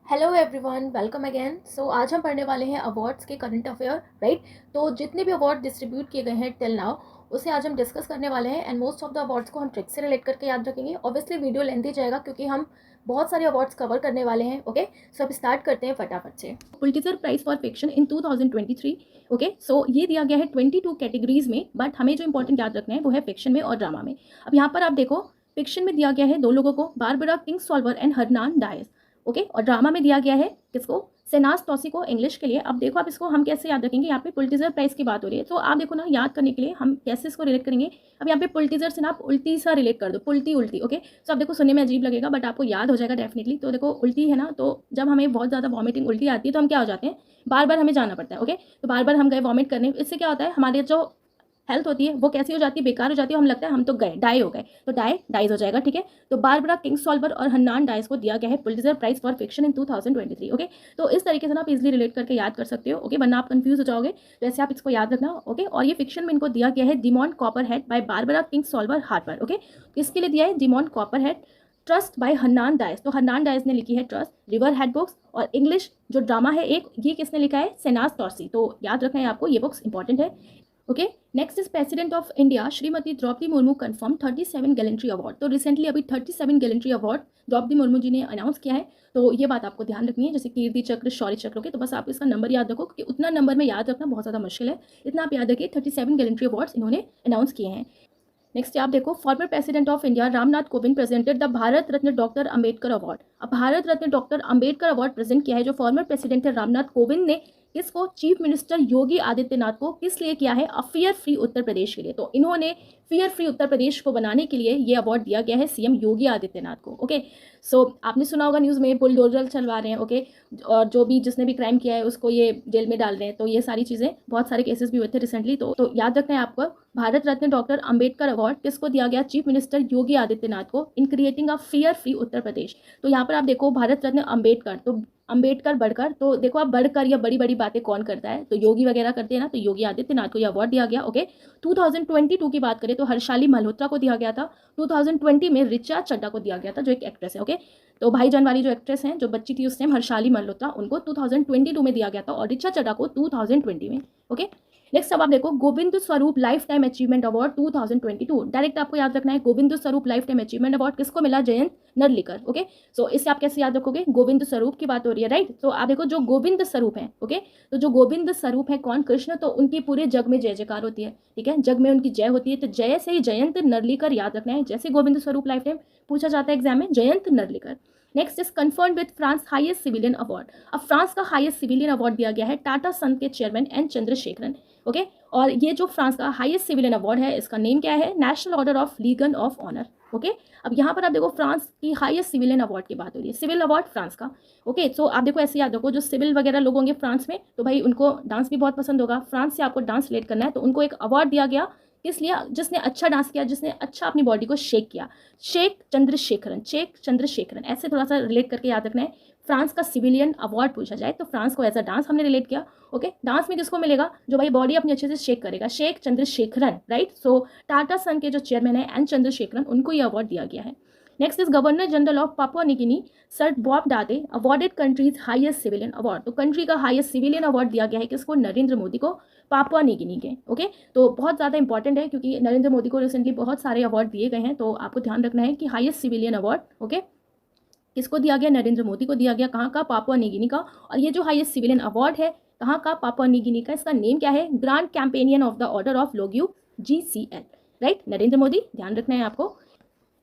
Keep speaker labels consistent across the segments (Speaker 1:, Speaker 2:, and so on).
Speaker 1: Hello everyone, welcome again. So आज हम पढ़ने वाले हैं अवार्ड्स के करंट अफेयर, राइट। तो जितने भी अवार्ड डिस्ट्रीब्यूट किए गए हैं टिल नाउ, उसे आज हम डिस्कस करने वाले हैं। And most of the awards को हम ट्रिक से रिलेट करके याद रखेंगे। ऑब्वियसली वीडियो लेंथी जाएगा क्योंकि हम बहुत सारे अवार्ड्स कवर करने वाले हैं। ओके, सो अब स्टार्ट करते हैं फटाफट से। Pulitzer prize for fiction in 2023। Okay, so ये दिया गया है 22 कैटेगरीज में, बट हमें जो इंपॉर्टेंट याद रखना है वो है फिक्शन में और ड्रामा में। अब यहाँ पर आप देखो, फिक्शन में दिया गया है दो लोगों को, बारबरा किंग्सॉल्वर एंड हरनान डायस। ओके, और ड्रामा में दिया गया है किसको? सेनास टॉसी को, इंग्लिश के लिए। अब देखो, आप इसको हम कैसे याद रखेंगे? यहाँ पे पुलिट्जर प्राइज की बात हो रही है, तो आप देखो ना, याद करने के लिए हम कैसे इसको रिलेट करेंगे। अब यहाँ पे पुलिट्जर से ना आप उल्टी सा रिलेट कर दो, पुल्टी उल्टी। ओके, तो आप देखो, सुनने में अजीब लगेगा बट आपको याद हो जाएगा डेफिनेटली। तो देखो, उल्टी है ना, तो जब हमें बहुत ज़्यादा वॉमिटिंग उल्टी आती है तो हम क्या हो जाते हैं, बार बार हमें जाना पड़ता है। ओके, तो बार बार हम गए वॉमिट करने, इससे क्या होता है, हमारे जो हेल्थ होती है वो कैसी हो जाती है, बेकार हो जाती है। हम लगता है हम तो गए, डाई हो गए, तो डाइज हो जाएगा। ठीक है, तो बारबरा किंग्सॉल्वर और हन्नान डाइस को दिया गया है Pulitzer prize for fiction in 2023। Okay, तो इस तरीके से ना आप इजीली रिलेट करके याद कर सकते हो। ओके, वरना आप कंफ्यूज हो जाओगे, वैसे आप इसको याद रखना। ओके, और ये फिक्शन में इनको दिया गया है Demon Copperhead by Barbara Kingsolver Harper. Okay, किसके लिए दिया है? Demon Copperhead. Trust by Hernan Diaz, तो हन्नान डाइस ने लिखी है ट्रस्ट। रिवर हेड बुक्स और इंग्लिश जो ड्रामा है एक, ये किसने लिखा है? सेनास टॉसी। तो याद रखना है आपको, ये बुक्स इंपॉर्टेंट है। Okay, next is president of India Shrimati Droupadi Murmu confirm 37 gallantry award. तो रिसेंटली अभी 37 गैलेंट्री अवार्ड द्रौपदी मुर्मू जी ने अनाउंस किया है। तो ये बात आपको ध्यान रखनी है, जैसे कीर्ति चक्र, शौर्य चक्र। ओके, तो बस आप इसका नंबर याद रखो क्योंकि उतना नंबर में याद रखना बहुत ज़्यादा मुश्किल है। इतना आप याद रखिए, 37 गैलेंट्री अवार्ड्स इन्होंने अनाउंस किए हैं। नेक्स्ट आप देखो, former president of India Ramnath Kovind presented the Bharat Ratna doctor Ambedkar award. अब Bharat Ratna doctor Ambedkar award present किया है जो फॉर्मर प्रेसिडेंट है रामनाथ कोविंद ने, किसको? चीफ मिनिस्टर योगी आदित्यनाथ को। किस लिए किया है? अफियर फ्री उत्तर प्रदेश के लिए। तो इन्होंने फियर फ्री उत्तर प्रदेश को बनाने के लिए ये अवार्ड दिया गया है सीएम योगी आदित्यनाथ को। ओके, सो आपने सुना होगा न्यूज़ में बुलडोजर चलवा रहे हैं। ओके, और जो भी जिसने भी क्राइम किया है उसको ये जेल में डाल रहे हैं। तो ये सारी चीज़ें, बहुत सारे केसेस भी हुए थे रिसेंटली। तो याद रखना है आपको, भारत रत्न डॉक्टर अंबेडकर अवार्ड किसको दिया गया? चीफ मिनिस्टर योगी आदित्यनाथ को, in creating a fear free Uttar Pradesh. तो यहाँ पर आप देखो, भारत रत्न अंबेडकर, तो अंबेडकर बढ़कर, तो देखो आप बढ़कर या बड़ी बड़ी बातें कौन करता है, तो योगी वगैरह करते हैं ना, तो योगी आदित्यनाथ को यह अवार्ड दिया गया। ओके, 2022 की बात करें तो हर्षाली मल्होत्रा को दिया गया था। 2020 में ऋचा चड्ढा को दिया गया था, जो एक एक्ट्रेस है। ओके, तो भाईजान वाली जो एक्ट्रेस हैं, जो बच्ची थी उस टाइम, हर्षाली मल्होत्रा, उनको 2022 में दिया गया था, और ऋचा चड्ढा को 2020 में। ओके, नेक्स्ट अब आप देखो, Govind Swarup life time achievement award 2022। Direct आपको याद रखना है, Govind Swarup life time achievement award किसको मिला? जयंत नरलिकर। ओके, सो इससे आप कैसे याद रखोगे? गोविंद स्वरूप की बात हो रही है, राइट। तो आप देखो, जो गोविंद स्वरूप है, ओके, तो जो गोविंद स्वरूप है कौन? कृष्ण। तो उनकी पूरे जग में जय जयकार होती है। ठीक है, जग में उनकी जय होती है। तो जय से ही जयंत नरलिकर याद रखना है, जैसे गोविंद स्वरूप लाइफ टाइम पूछा जाता है एग्जाम में, Jayant Narlikar. Next is confirm with France highest civilian award. अब फ्रांस का हाईएस्ट सिविलियन अवार्ड दिया गया है टाटा सन के चेयरमैन एन चंद्रशेखरन। ओके, और ये जो फ्रांस का हाईएस्ट सिविलियन अवार्ड है, इसका नेम क्या है? National order of legion of honour. Okay, अब यहाँ पर आप देखो, फ्रांस की हाईएस्ट सिविलियन अवार्ड की बात हो रही है, सिविल अवार्ड फ्रांस का। ओके, सो आप देखो, ऐसे याद रखो, जो सिविल वगैरह लोग होंगे फ्रांस में, तो भाई उनको डांस भी बहुत पसंद होगा। फ्रांस से आपको डांस रिलेट करना है, तो उनको एक अवार्ड दिया गया, किस लिए? जिसने अच्छा डांस किया, जिसने अच्छा अपनी बॉडी को शेक किया। शेख चंद्रशेखरन, शेख चंद्रशेखरन, ऐसे थोड़ा सा रिलेट करके याद रखना है। फ्रांस का सिविलियन अवार्ड पूछा जाए तो फ्रांस को एज अ डांस हमने रिलेट किया। ओके, डांस में किसको मिलेगा? जो भाई बॉडी अपनी अच्छे से शेक करेगा, शेख चंद्रशेखरन, राइट। सो टाटा सन के जो चेयरमैन है एन चंद्रशेखरन, उनको ये अवार्ड दिया गया है। Next is governor general of Papua New Guinea sir Bob Dadae awarded country's highest civilian award. तो कंट्री का हाईएस्ट सिविलियन अवार्ड दिया गया है किसको? नरेंद्र मोदी को, पापुआ न्यू गिनी के। ओके, तो बहुत ज़्यादा इंपॉर्टेंट है क्योंकि नरेंद्र मोदी को रिसेंटली बहुत सारे अवार्ड दिए गए हैं, तो आपको ध्यान रखना है कि हाईएस्ट सिविलियन अवार्ड, ओके, किसको दिया गया? नरेंद्र मोदी को दिया गया। कहाँ का? पापुआ न्यू गिनी का। और ये जो हाईएस्ट सिविलियन अवार्ड है, कहाँ का? पापुआ न्यू गिनी का। इसका नेम क्या है? Grand companion of the order of Logohu, GCL, right. Narendra Modi, ध्यान रखना है आपको।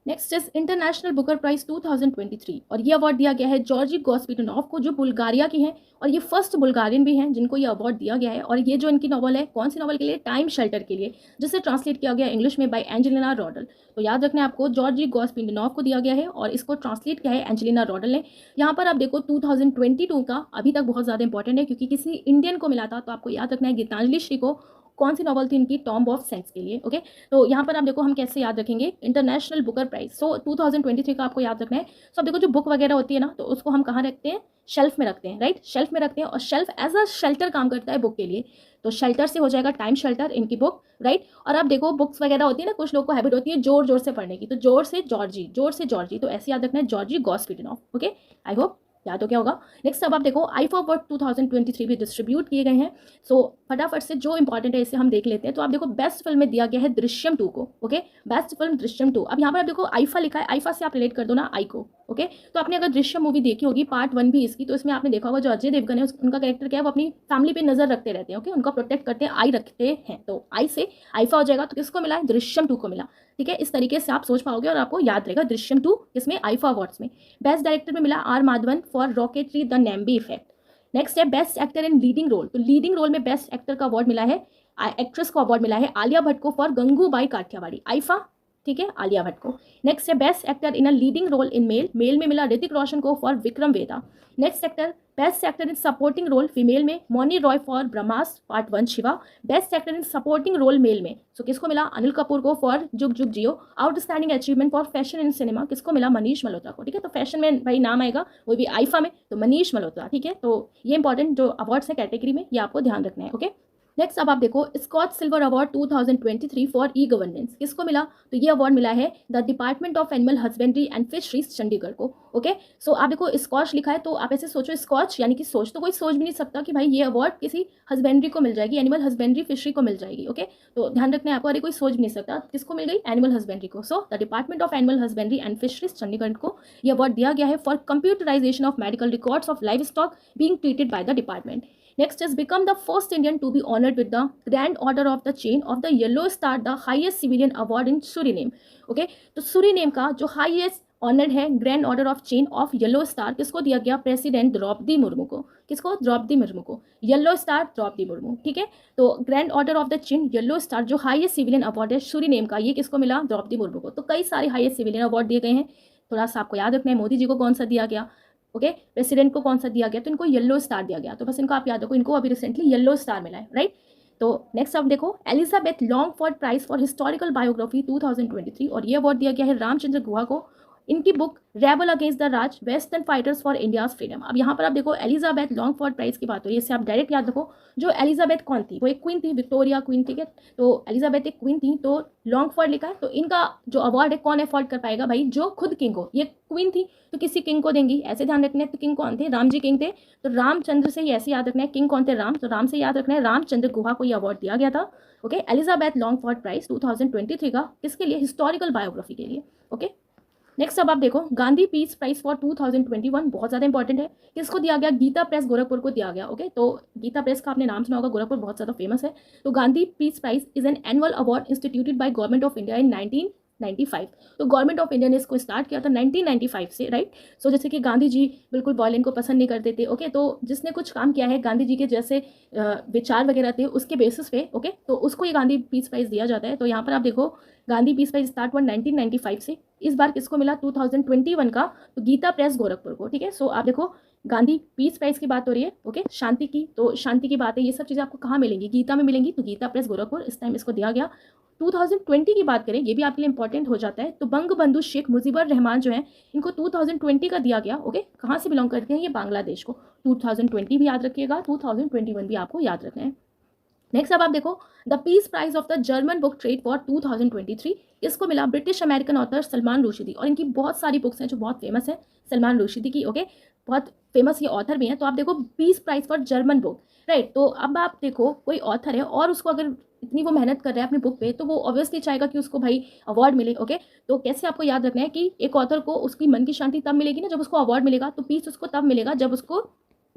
Speaker 1: Next is international Booker prize 2023, और ये अवार्ड दिया गया है जॉर्जी गॉस्पिटनोव को, जो बुल्गारिया की हैं, और ये फर्स्ट बुल्गारियन भी हैं जिनको ये अवार्ड दिया गया है। और ये जो इनकी नॉवल है, कौन सी नॉवल के लिए? टाइम शेल्टर के लिए, जिसे ट्रांसलेट किया गया इंग्लिश में बाय एंजेलिना रॉडल। तो याद रखना है आपको, जॉर्जी गॉस्पिटनोव को दिया गया है और इसको ट्रांसलेट किया है एंजेलिना रॉडल ने। यहाँ पर आप देखो, 2022 का अभी तक बहुत ज़्यादा इंपॉर्टेंट है क्योंकि किसी इंडियन को मिला था। तो आपको याद रखना है गीतांजलि श्री को, कौन सी नॉवल थी इनकी? टॉम्ब ऑफ सेंस के लिए। ओके, तो यहाँ पर आप देखो, हम कैसे याद रखेंगे इंटरनेशनल बुकर प्राइज। सो 2023 का आपको याद रखना है। सो अब देखो, जो बुक वगैरह होती है ना, तो उसको हम कहाँ रखते हैं? शेल्फ में रखते हैं, राइट। शेल्फ में रखते हैं, और शेल्फ एज अ शेल्टर काम करता है बुक के लिए। तो शेल्टर से हो जाएगा टाइम शेल्टर इनकी बुक, राइट। और आप देखो, बुक्स वगैरह होती है ना, कुछ लोग को हैबिट होती है जोर जोर से पढ़ने की, तो जोर से जॉर्जी, जोर से जॉर्जी, तो ऐसे याद रखना है, जॉर्जी गॉस्पिटनोव। ओके, आई होप याद हो गया होगा। नेक्स्ट अब आप देखो आईफा अवार्ड 2023 भी डिस्ट्रीब्यूट किए गए हैं। सो फटाफट से जो इंपॉर्टेंट है इसे हम देख लेते हैं। तो आप देखो बेस्ट फिल्म में दिया गया है दृश्यम 2 को। Okay, best film Drishyam 2। अब यहाँ पर आप देखो आईफा लिखा है, आईफा से आप रिलेट कर दो ना आई को। ओके, तो आपने अगर दृश्यम मूवी देखी होगी पार्ट 1 भी इसकी, तो इसमें आपने देखा होगा जो अजय देवगन है उनका कैरेक्टर क्या है, वो अपनी फैमिली पे नजर रखते रहते हैं। ओके, उनका प्रोटेक्ट करते हैं, आई रखते हैं, तो आई से आईफा हो जाएगा। तो किसको मिला है? दृश्यम 2 को मिला। ठीक है, इस तरीके से आप सोच पाओगे और आपको याद रहेगा दृश्यम 2 किसमें? आईफा अवार्ड्स में। बेस्ट डायरेक्टर में मिला R Madhavan for Rocketry the Nambi effect. Next है best actor in leading role. तो लीडिंग रोल में बेस्ट एक्टर का अवार्ड मिला है, एक्ट्रेस को अवार्ड मिला है आलिया भट्ट को फॉर गंगूबाई काठियावाड़ी, आईफा। ठीक है, आलिया भट्ट को। नेक्स्ट है best actor in a leading role in male. Male में मिला ऋतिक रोशन को for Vikram Vedha. Next actor best actor in supporting role female में Mouni Roy for Brahmastra part 1 Shiva. Best actor in supporting role male में सो किसको मिला? अनिल कपूर को फॉर जुग जुग Jiyo. Outstanding achievement for fashion in cinema किसको मिला? मनीष मल्होत्रा को। ठीक है, तो फैशन में भाई नाम आएगा वो भी आईफा में, तो मनीष मल्होत्रा। ठीक है, तो ये इंपॉर्टेंट जो अवार्ड्स है कैटेगरी में, ये आपको ध्यान रखना है। ओके, नेक्स्ट अब आप देखो Scotch silver award 2023 for E governance किसको मिला? तो ये अवार्ड मिला है the department of animal husbandry and fisheries Chandigarh को। ओके, सो आप देखो स्कॉच लिखा है, तो आप ऐसे सोचो स्कॉच यानी कि सोच तो कोई सोच भी नहीं सकता कि भाई ये अवार्ड किसी हस्बेंड्री को मिल जाएगी, एनिमल हस्बेंड्री फिशरी को मिल जाएगी। ओके, तो ध्यान रखना है आपको, अरे कोई सोच भी नहीं सकता, किसको मिल गई? एनिमल हस्बेंड्री को। So the department of animal husbandry and fisheries Chandigarh को ये अवार्ड दिया गया है for computerisation of medical records of livestock being treated by the department. Next is become the first Indian to be honored with the Grand Order of the Chain of the Yellow Star, the highest civilian award in Suriname. Okay, तो Suriname का जो highest honoured है grand order of chain of yellow star किसको दिया गया? President Draupadi Murmu को। किसको? द्रौपदी मुर्मू को। Yellow star Droupadi Murmu. ठीक है, तो grand order of the chain yellow star जो हाईएस्ट सिविलियन अवार्ड है सुरीनेम का, ये किसको मिला? द्रौपदी मुर्मू को। तो कई सारे हाईएस्ट सिविलियन अवार्ड दिए गए हैं, थोड़ा सा आपको याद रखना है। मोदी जी को कौन सा दिया गया? ओके, प्रेसिडेंट को कौन सा दिया गया? तो इनको येलो स्टार दिया गया, तो बस इनको आप याद रखो, इनको अभी रिसेंटली येलो स्टार मिला है, राइट। तो नेक्स्ट आप देखो Elizabeth Longford prize for historical biography 2023 और ये अवार्ड दिया गया है रामचंद्र गुहा को। इनकी book rebel against the Raj western fighters for India's freedom. अब यहाँ पर आप देखो एलिजाबेथ लॉन्गफोर्ड प्राइज की बात हो रही है, इससे आप डायरेक्ट याद रखो जो एलिजाबेथ कौन थी? वो एक क्वीन थी, विक्टोरिया क्वीन। ठीक है, तो एलिजाबेथ एक क्वीन थी, तो लॉन्गफोर्ड लिखा है, तो इनका जो अवार्ड है कौन अफोर्ड कर पाएगा? भाई जो खुद किंग हो, ये क्वीन थी तो किसी किंग को देंगी, ऐसे ध्यान रखना है। तो किंग कौन थे? राम जी किंग थे, तो रामचंद्र से ही ऐसे याद रखना है। किंग कौन थे? राम, तो राम से याद रखना है। रामचंद्र गुहा को ये अवार्ड दिया गया था। ओके, एलिजाबेथ लॉन्गफोर्ड प्राइज 2023 का किसके लिए? हिस्टोरिकल बायोग्राफी के लिए। ओके, नेक्स्ट अब आप देखो गांधी पीस प्राइज फॉर 2021 बहुत ज़्यादा इंपॉर्टेंट है, किसको दिया गया? गीता प्रेस गोरखपुर को दिया गया। ओके, तो गीता प्रेस का आपने नाम सुना होगा, गोरखपुर बहुत ज़्यादा फेमस है। तो Gandhi peace prize is an annual award instituted by government of India in 1995। तो गवर्नमेंट ऑफ इंडिया ने इसको स्टार्ट किया था 1995 से, राइट। सो जैसे कि गांधी जी बिल्कुल वॉयलेंट को पसंद नहीं करते थे। ओके, तो जिसने कुछ काम किया है गांधी जी के जैसे विचार वगैरह थे उसके बेसिस पे, ओके, तो उसको ये गांधी पीस प्राइज दिया जाता है। तो यहाँ पर आप देखो गांधी पीस प्राइज स्टार्ट हुआ 1995 से, इस बार किसको मिला? 2021 का, तो गीता प्रेस गोरखपुर को। ठीक है, सो आप देखो गांधी पीस प्राइज की बात हो रही है, ओके, शांति की, तो शांति की बात है, ये सब चीज़ें आपको कहाँ मिलेंगी? गीता में मिलेंगी, तो गीता प्रेस गोरखपुर इस टाइम इसको दिया गया। 2020 की बात करें, ये भी आपके लिए इंपॉर्टेंट हो जाता है, तो बंग बंधु शेख मुजीबर रहमान जो है इनको 2020 का दिया गया। ओके, कहाँ से बिलोंग करते हैं? ये बांग्लादेश को। 2020 भी याद रखिएगा, 2021 भी आपको याद रखना है। नेक्स्ट अब आप देखो the peace prize of the German book trade for 2023 इसको मिला British American author Salman Rushdie, और इनकी बहुत सारी बुक्स हैं जो बहुत फेमस है सलमान रुश्दी की। ओके, बहुत फेमस ये ऑथर भी हैं। तो आप देखो peace prize for German book, right. तो अब आप देखो कोई ऑथर है और उसको अगर इतनी वो मेहनत कर रहा है अपनी बुक पे, तो वो ऑब्वियसली चाहेगा कि उसको भाई अवार्ड मिले। ओके, तो कैसे आपको याद रखना है कि एक ऑथर को उसकी मन की शांति तब मिलेगी ना जब उसको अवार्ड मिलेगा, तो पीस उसको तब मिलेगा जब उसको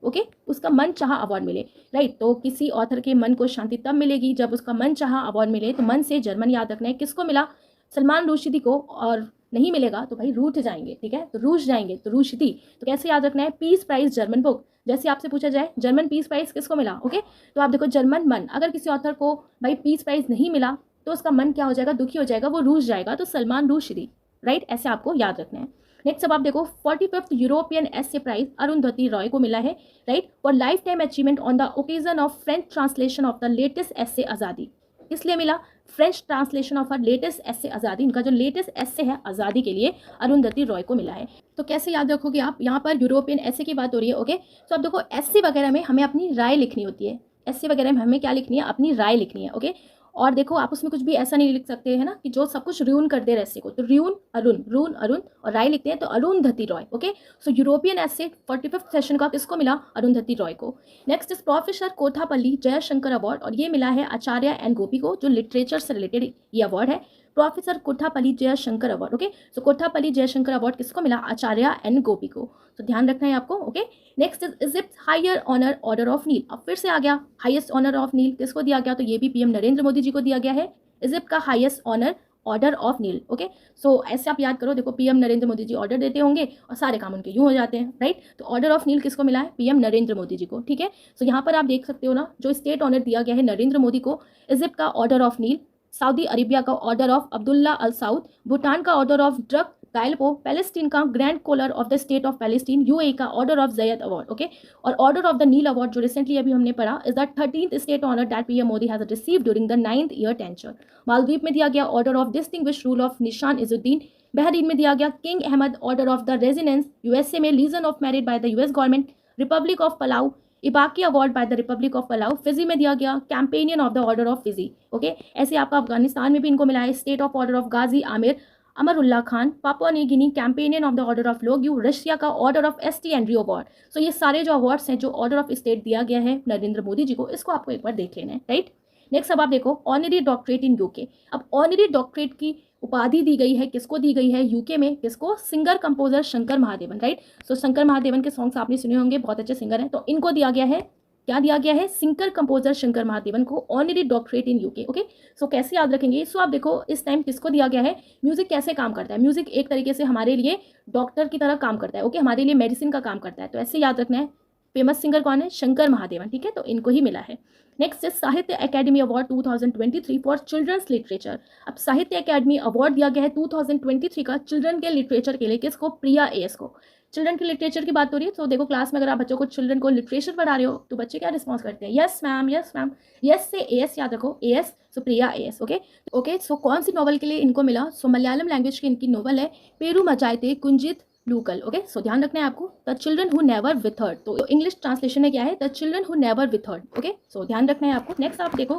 Speaker 1: ओके उसका मन चाहा अवार्ड मिले, राइट। तो किसी ऑथर के मन को शांति तब मिलेगी जब उसका मन चाहा अवार्ड मिले। तो मन से जर्मन याद रखना है, किसको मिला? सलमान रुश्दी को, और नहीं मिलेगा तो भाई रूठ जाएंगे, ठीक है, तो रूठ जाएंगे, तो रुश्दी। तो कैसे याद रखना है? Peace prize German book. जैसे आपसे पूछा जाए जर्मन पीस प्राइज किसको मिला, ओके, तो आप देखो जर्मन मन। अगर किसी ऑथर को भाई पीस प्राइज नहीं मिला तो उसका मन क्या हो जाएगा? दुखी हो जाएगा, वो रूठ जाएगा, तो सलमान रुश्दी, राइट, ऐसे आपको याद रखना है। नेक्स्ट अब आप देखो 45th European essay prize Arundhati Roy को मिला है, right, for lifetime achievement on the occasion of French translation of the latest essay Azadi. इसलिए मिला French translation of her latest essay Azadi, इनका जो लेटेस्ट एसे है आज़ादी के लिए अरुंधति रॉय को मिला है। तो कैसे याद रखोगे आप? यहाँ पर यूरोपियन एसे की बात हो रही है, ओके। तो आप देखो एसे वगैरह में हमें अपनी राय लिखनी होती है, एसे वगैरह में हमें क्या लिखनी है? अपनी राय लिखनी है, ओके। और देखो आप उसमें कुछ भी ऐसा नहीं लिख सकते है ना कि जो सब कुछ र्यून कर दे रैसे को, तो र्यून अरुण, रून अरुण और राय लिखते हैं तो अरुंधति रॉय। ओके, सो यूरोपियन एसे 45th सेशन का किसको मिला? अरुंधति रॉय को। Next is professor Kothapalli Jayashankar award, और ये मिला है आचार्य एन गोपी को, जो लिटरेचर से रिलेटेड ये अवार्ड है, professor Kothapalli Jayashankar award. Okay, so Kothapalli Jayashankar award किसको मिला? आचार्य एन गोपी को, तो ध्यान रखना है आपको। Okay, next is Egypt higher honour order of Nile. अब फिर से आ गया हाईएस्ट ऑनर ऑफ नील किसको दिया गया? तो ये भी पीएम नरेंद्र मोदी जी को दिया गया है, इजिप्ट का highest honour order of Nile. Okay, so ऐसे आप याद करो, देखो पीएम नरेंद्र मोदी जी ऑर्डर देते होंगे और सारे काम उनके यूं हो जाते हैं, राइट। तो ऑर्डर ऑफ नील किसको मिला है? पीएम नरेंद्र मोदी जी को। ठीक है, सो यहाँ पर आप देख सकते हो ना, जो स्टेट ऑनर दिया गया है नरेंद्र मोदी को, इजिप्ट का order of Nile, Saudi Arabia का order of Abdullah Al Saud, Bhutan का order of Druk Gyalpo, Palestine का grand collar of the state of Palestine, UAE का order of Zayed award. Okay, और order of the Nile award जो recently अभी हमने पढ़ा is the 13th state honour that PM Modi has received during the 9th year tenure. Maldives में दिया गया order of distinguished rule of Nishan Izzuddeen, Bahrain में दिया गया king Ahmed order of the residence, USA में legion of merit by the US government, republic of Palau Ebakl award by the republic of Palau, Fiji में दिया गया companion of the order of Fiji. Okay, ऐसे आपका अफगानिस्तान में भी इनको मिला है state of order of Ghazi Amir Amanullah Khan, Papua New Guinea companion of the order of Logohu, Russia का order of ST Andrew award. So ये सारे जो अवार्ड्स हैं जो ऑर्डर ऑफ स्टेट दिया गया है नरेंद्र मोदी जी को, इसको आपको एक बार देख लेना है, राइट। नेक्स्ट अब आप देखो ऑनरी डॉक्टरेट इन यूके। अब ऑनरी डॉक्टरेट की उपाधि दी गई है, किसको दी गई है यूके में? किसको? Singer composer Shankar Mahadevan, right. So Shankar Mahadevan के सॉन्ग्स आपने सुने होंगे, बहुत अच्छे सिंगर हैं, तो इनको दिया गया है, क्या दिया गया है? सिंगर कंपोजर शंकर महादेवन को honorary doctorate in UK. Okay, so कैसे याद रखेंगे? सो आप देखो इस टाइम किसको दिया गया है? म्यूजिक कैसे काम करता है? म्यूजिक एक तरीके से हमारे लिए डॉक्टर की तरह काम करता है, ओके, हमारे लिए मेडिसिन का काम करता है, तो ऐसे याद रखना है। फेमस सिंगर कौन है? शंकर महादेवन, ठीक है, तो इनको ही मिला है। Next is Sahitya Akademi award 2023 for children's literature. अब साहित्य अकेडमी अवार्ड दिया गया है 2023 का चिल्ड्रन के लिटरेचर के लिए, किसको? प्रिया एएस को। चिल्ड्रन के लिटरेचर की बात हो रही है, तो देखो क्लास में अगर आप बच्चों को चिल्ड्रन को लिटरेचर पढ़ा रहे हो तो बच्चे क्या रिस्पॉन्स करते हैं? Yes ma'am, yes ma'am, yes से एएस याद रखो, एएस, सो प्रिया एएस। ओके ओके, सो कौन सी नॉवल के लिए इनको मिला? सो मलयालम लैंग्वेज की इनकी नॉवल है पेरू मचाइते कुंजित लूकल। ओके, सो ध्यान रखना है आपको, the children who never withered, तो इंग्लिश ट्रांसलेशन में क्या है? The children who never withered. Okay, so ध्यान रखना है आपको। नेक्स्ट आप देखो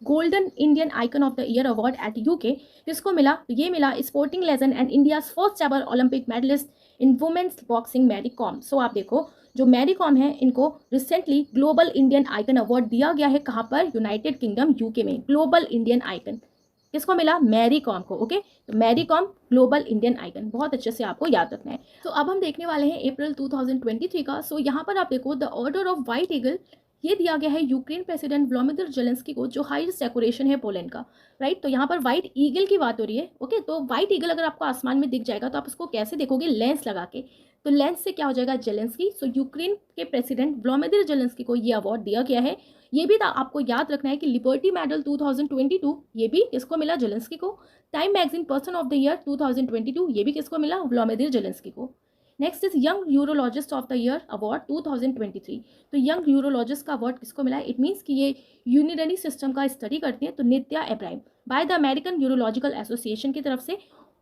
Speaker 1: golden Indian icon of the year award at UK किसको मिला? तो ये मिला sporting legend and India first ever Olympic medalist in women's boxing Mary Kom. So आप देखो जो मैरी कॉम है इनको recently global Indian icon award दिया गया है, कहाँ पर? यूनाइटेड किंगडम यूके में। ग्लोबल इंडियन आइकन किसको मिला? मैरी कॉम को। ओके, तो Mary Kom global Indian icon, बहुत अच्छे से आपको याद रखना है। तो अब हम देखने वाले हैं अप्रैल 2023 का। सो यहाँ पर आप देखो the order of white eagle ये दिया गया है यूक्रेन प्रेसिडेंट व्लादिमीर जेलेंस्की को, जो हाईएस्ट डेकोरेशन है पोलैंड का, राइट। तो यहाँ पर व्हाइट ईगल की बात हो रही है। ओके, तो व्हाइट ईगल अगर आपको आसमान में दिख जाएगा तो आप उसको कैसे देखोगे? लेंस लगा के, तो लेंस से क्या हो जाएगा? जेलेंस्की। सो यूक्रेन के प्रेसिडेंट व्लादिमीर जेलेंस्की को ये अवार्ड दिया गया है। ये भी आपको याद रखना है कि लिबर्टी मेडल 2022 ये भी किसको मिला? जेलेंस्की को। Time magazine person of the year 2022 ये भी किसको मिला? व्लादिमीर जेलेंस्की को। Next is young urologist of the year award 2023। तो यंग यूरोलॉजिस्ट का अवार्ड किसको मिला है? इट मीन्स कि ये यूरिनरी सिस्टम का स्टडी करती हैं, तो Nitya Ibrahim by the American urological association की तरफ से।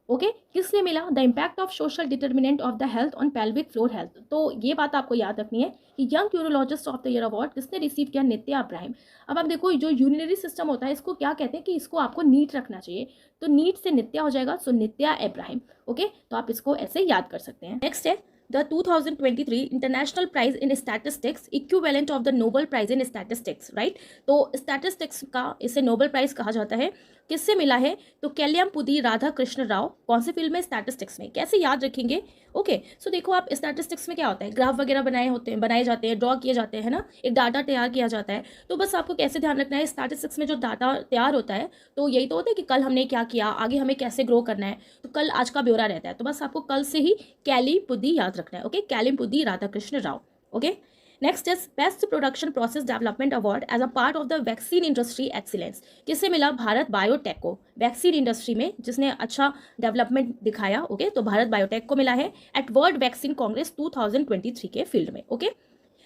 Speaker 1: ओके, किसने मिला? The impact of social determinant of the health on pelvic floor health. तो ये बात आपको याद रखनी है कि young urologist of the year award किसने रिसीव किया? नित्या इब्राहिम। अब आप देखो जो यूरिनरी सिस्टम होता है इसको क्या कहते हैं कि इसको आपको नीट रखना चाहिए, तो नीट से नित्या हो जाएगा, सो नित्या इब्राहिम। ओके, तो आप इसको ऐसे याद कर सकते हैं। नेक्स्ट है the 2023 international prize in statistics equivalent of the Nobel prize in statistics, right. तो स्टैटिस्टिक्स का इसे नोबेल प्राइज कहा जाता है। किससे मिला है? तो केलियमपुदी राधा कृष्ण राव। कौन से फील्ड में? स्टैटिस्टिक्स में। कैसे याद रखेंगे? ओके, सो देखो आप स्टैटिस्टिक्स में क्या होता है? ग्राफ वगैरह बनाए जाते हैं, ड्रॉ किए जाते हैं ना, एक डाटा तैयार किया जाता है। तो बस आपको कैसे ध्यान रखना है, स्टैटिस्टिक्स में जो डाटा तैयार होता है तो यही तो होता है कि कल हमने क्या किया, आगे हमें कैसे ग्रो करना है, तो कल आज का ब्यौरा रहता है। तो बस आपको कल से ही केलिपुदी याद रखना है। Okay, Kelipudi Radha Krishna Rao. Okay, next is best production process development award as a part of the vaccine industry excellence. किससे मिला? भारत बायोटेक को। वैक्सीन इंडस्ट्री में जिसने अच्छा डेवलपमेंट दिखाया, ओके, तो भारत बायोटेक को मिला है एट वर्ल्ड वैक्सीन कांग्रेस 2023 के फील्ड में। ओके,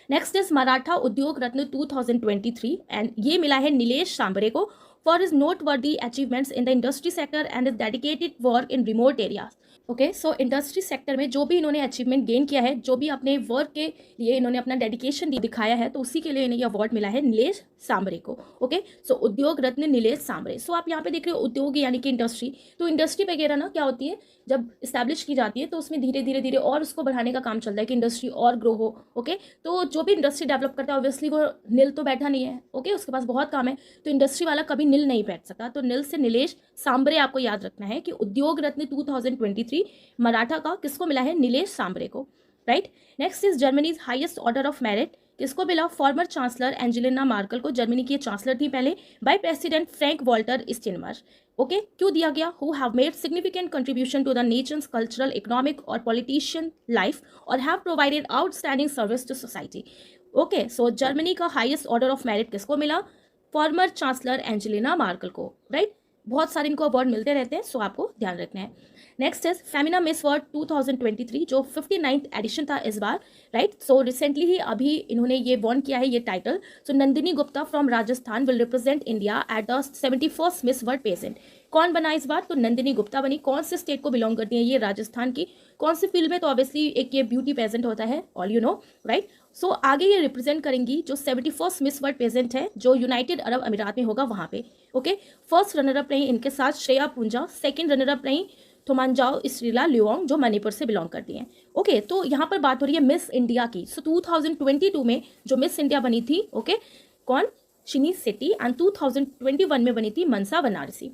Speaker 1: नेक्स्ट इज मराठा उद्योग रत्न 2023 एंड ये मिला है नीलेश सांबरे को for his noteworthy achievements in the industry sector and is dedicated work in remote areas. Okay, so industry sector में जो भी इन्होंने अचीवमेंट गेन किया है, जो भी अपने वर्क के लिए इन्होंने अपना डेडिकेशन दिखाया है, तो उसी के लिए इन्हें ये अवार्ड मिला है नीलेश सांबरे को। ओके, सो उद्योग रत्न नीलेश सांबरे। सो आप यहाँ पे देख रहे हो उद्योग यानी कि इंडस्ट्री। तो इंडस्ट्री वगैरह ना क्या होती है, जब इस्टेब्लिश की जाती है तो उसमें धीरे धीरे धीरे और उसको बढ़ाने का काम चलता है कि इंडस्ट्री और ग्रो हो। ओके, तो जो भी इंडस्ट्री डेवलप करता है ऑब्वियसली वो नील तो बैठा नहीं है। ओके, उसके पास बहुत काम है, तो इंडस्ट्री वाला कभी नील नहीं बैठ सकता। तो नील से नीलेश सांबरे आपको याद रखना है कि उद्योग रत्न 2023 मराठा का किसको मिला है, नीलेश सांबरे को, right. Next is Germany's highest order of merit किसको मिला, फॉर्मर चांसलर एंजेलिना मार्कल को। जर्मनी की चांसलर थी पहले, by president Frank Walter Steinmeier. Okay, क्यों दिया गया, who have made significant contribution to the nation's cultural economic और पॉलिटिशियन लाइफ और have provided outstanding service to society. Okay, so Germany का हाईएस्ट ऑर्डर ऑफ मेरिट किसको मिला, former chancellor Angelina Merkel को, right. बहुत सारे इनको अवार्ड मिलते रहते हैं, सो आपको ध्यान रखना है। Next is Femina miss world 2023 जो 59th एडिशन था इस बार, राइट। सो रिसेंटली ही अभी इन्होंने ये वॉन किया है ये title. So Nandini Gupta from Rajasthan will represent India at the 71st Miss World pageant. कौन बना इस बार, तो नंदिनी गुप्ता बनी। कौन से स्टेट को बिलोंग करती है ये, राजस्थान की। कौन सी फील्ड में, तो ऑब्वियसली एक ये ब्यूटी पेजेंट होता है, ऑल यू नो, राइट। सो आगे ये रिप्रेजेंट करेंगी जो 71st मिस वर्ल्ड पेजेंट है जो यूनाइटेड अरब अमीरात में होगा वहाँ पे। ओके, फर्स्ट रनरअप रही इनके साथ श्रेया पूंजा, सेकेंड रनरअप रही थोमांजाओ स्त्रीला लियोंग जो मणिपुर से बिलोंग करती हैं। ओके, तो यहाँ पर बात हो रही है मिस इंडिया की। सो 2022 में जो मिस इंडिया बनी थी, ओके, कौन, शिनी सेट्टी, एंड 2021 में बनी थी मनसा बनारसी,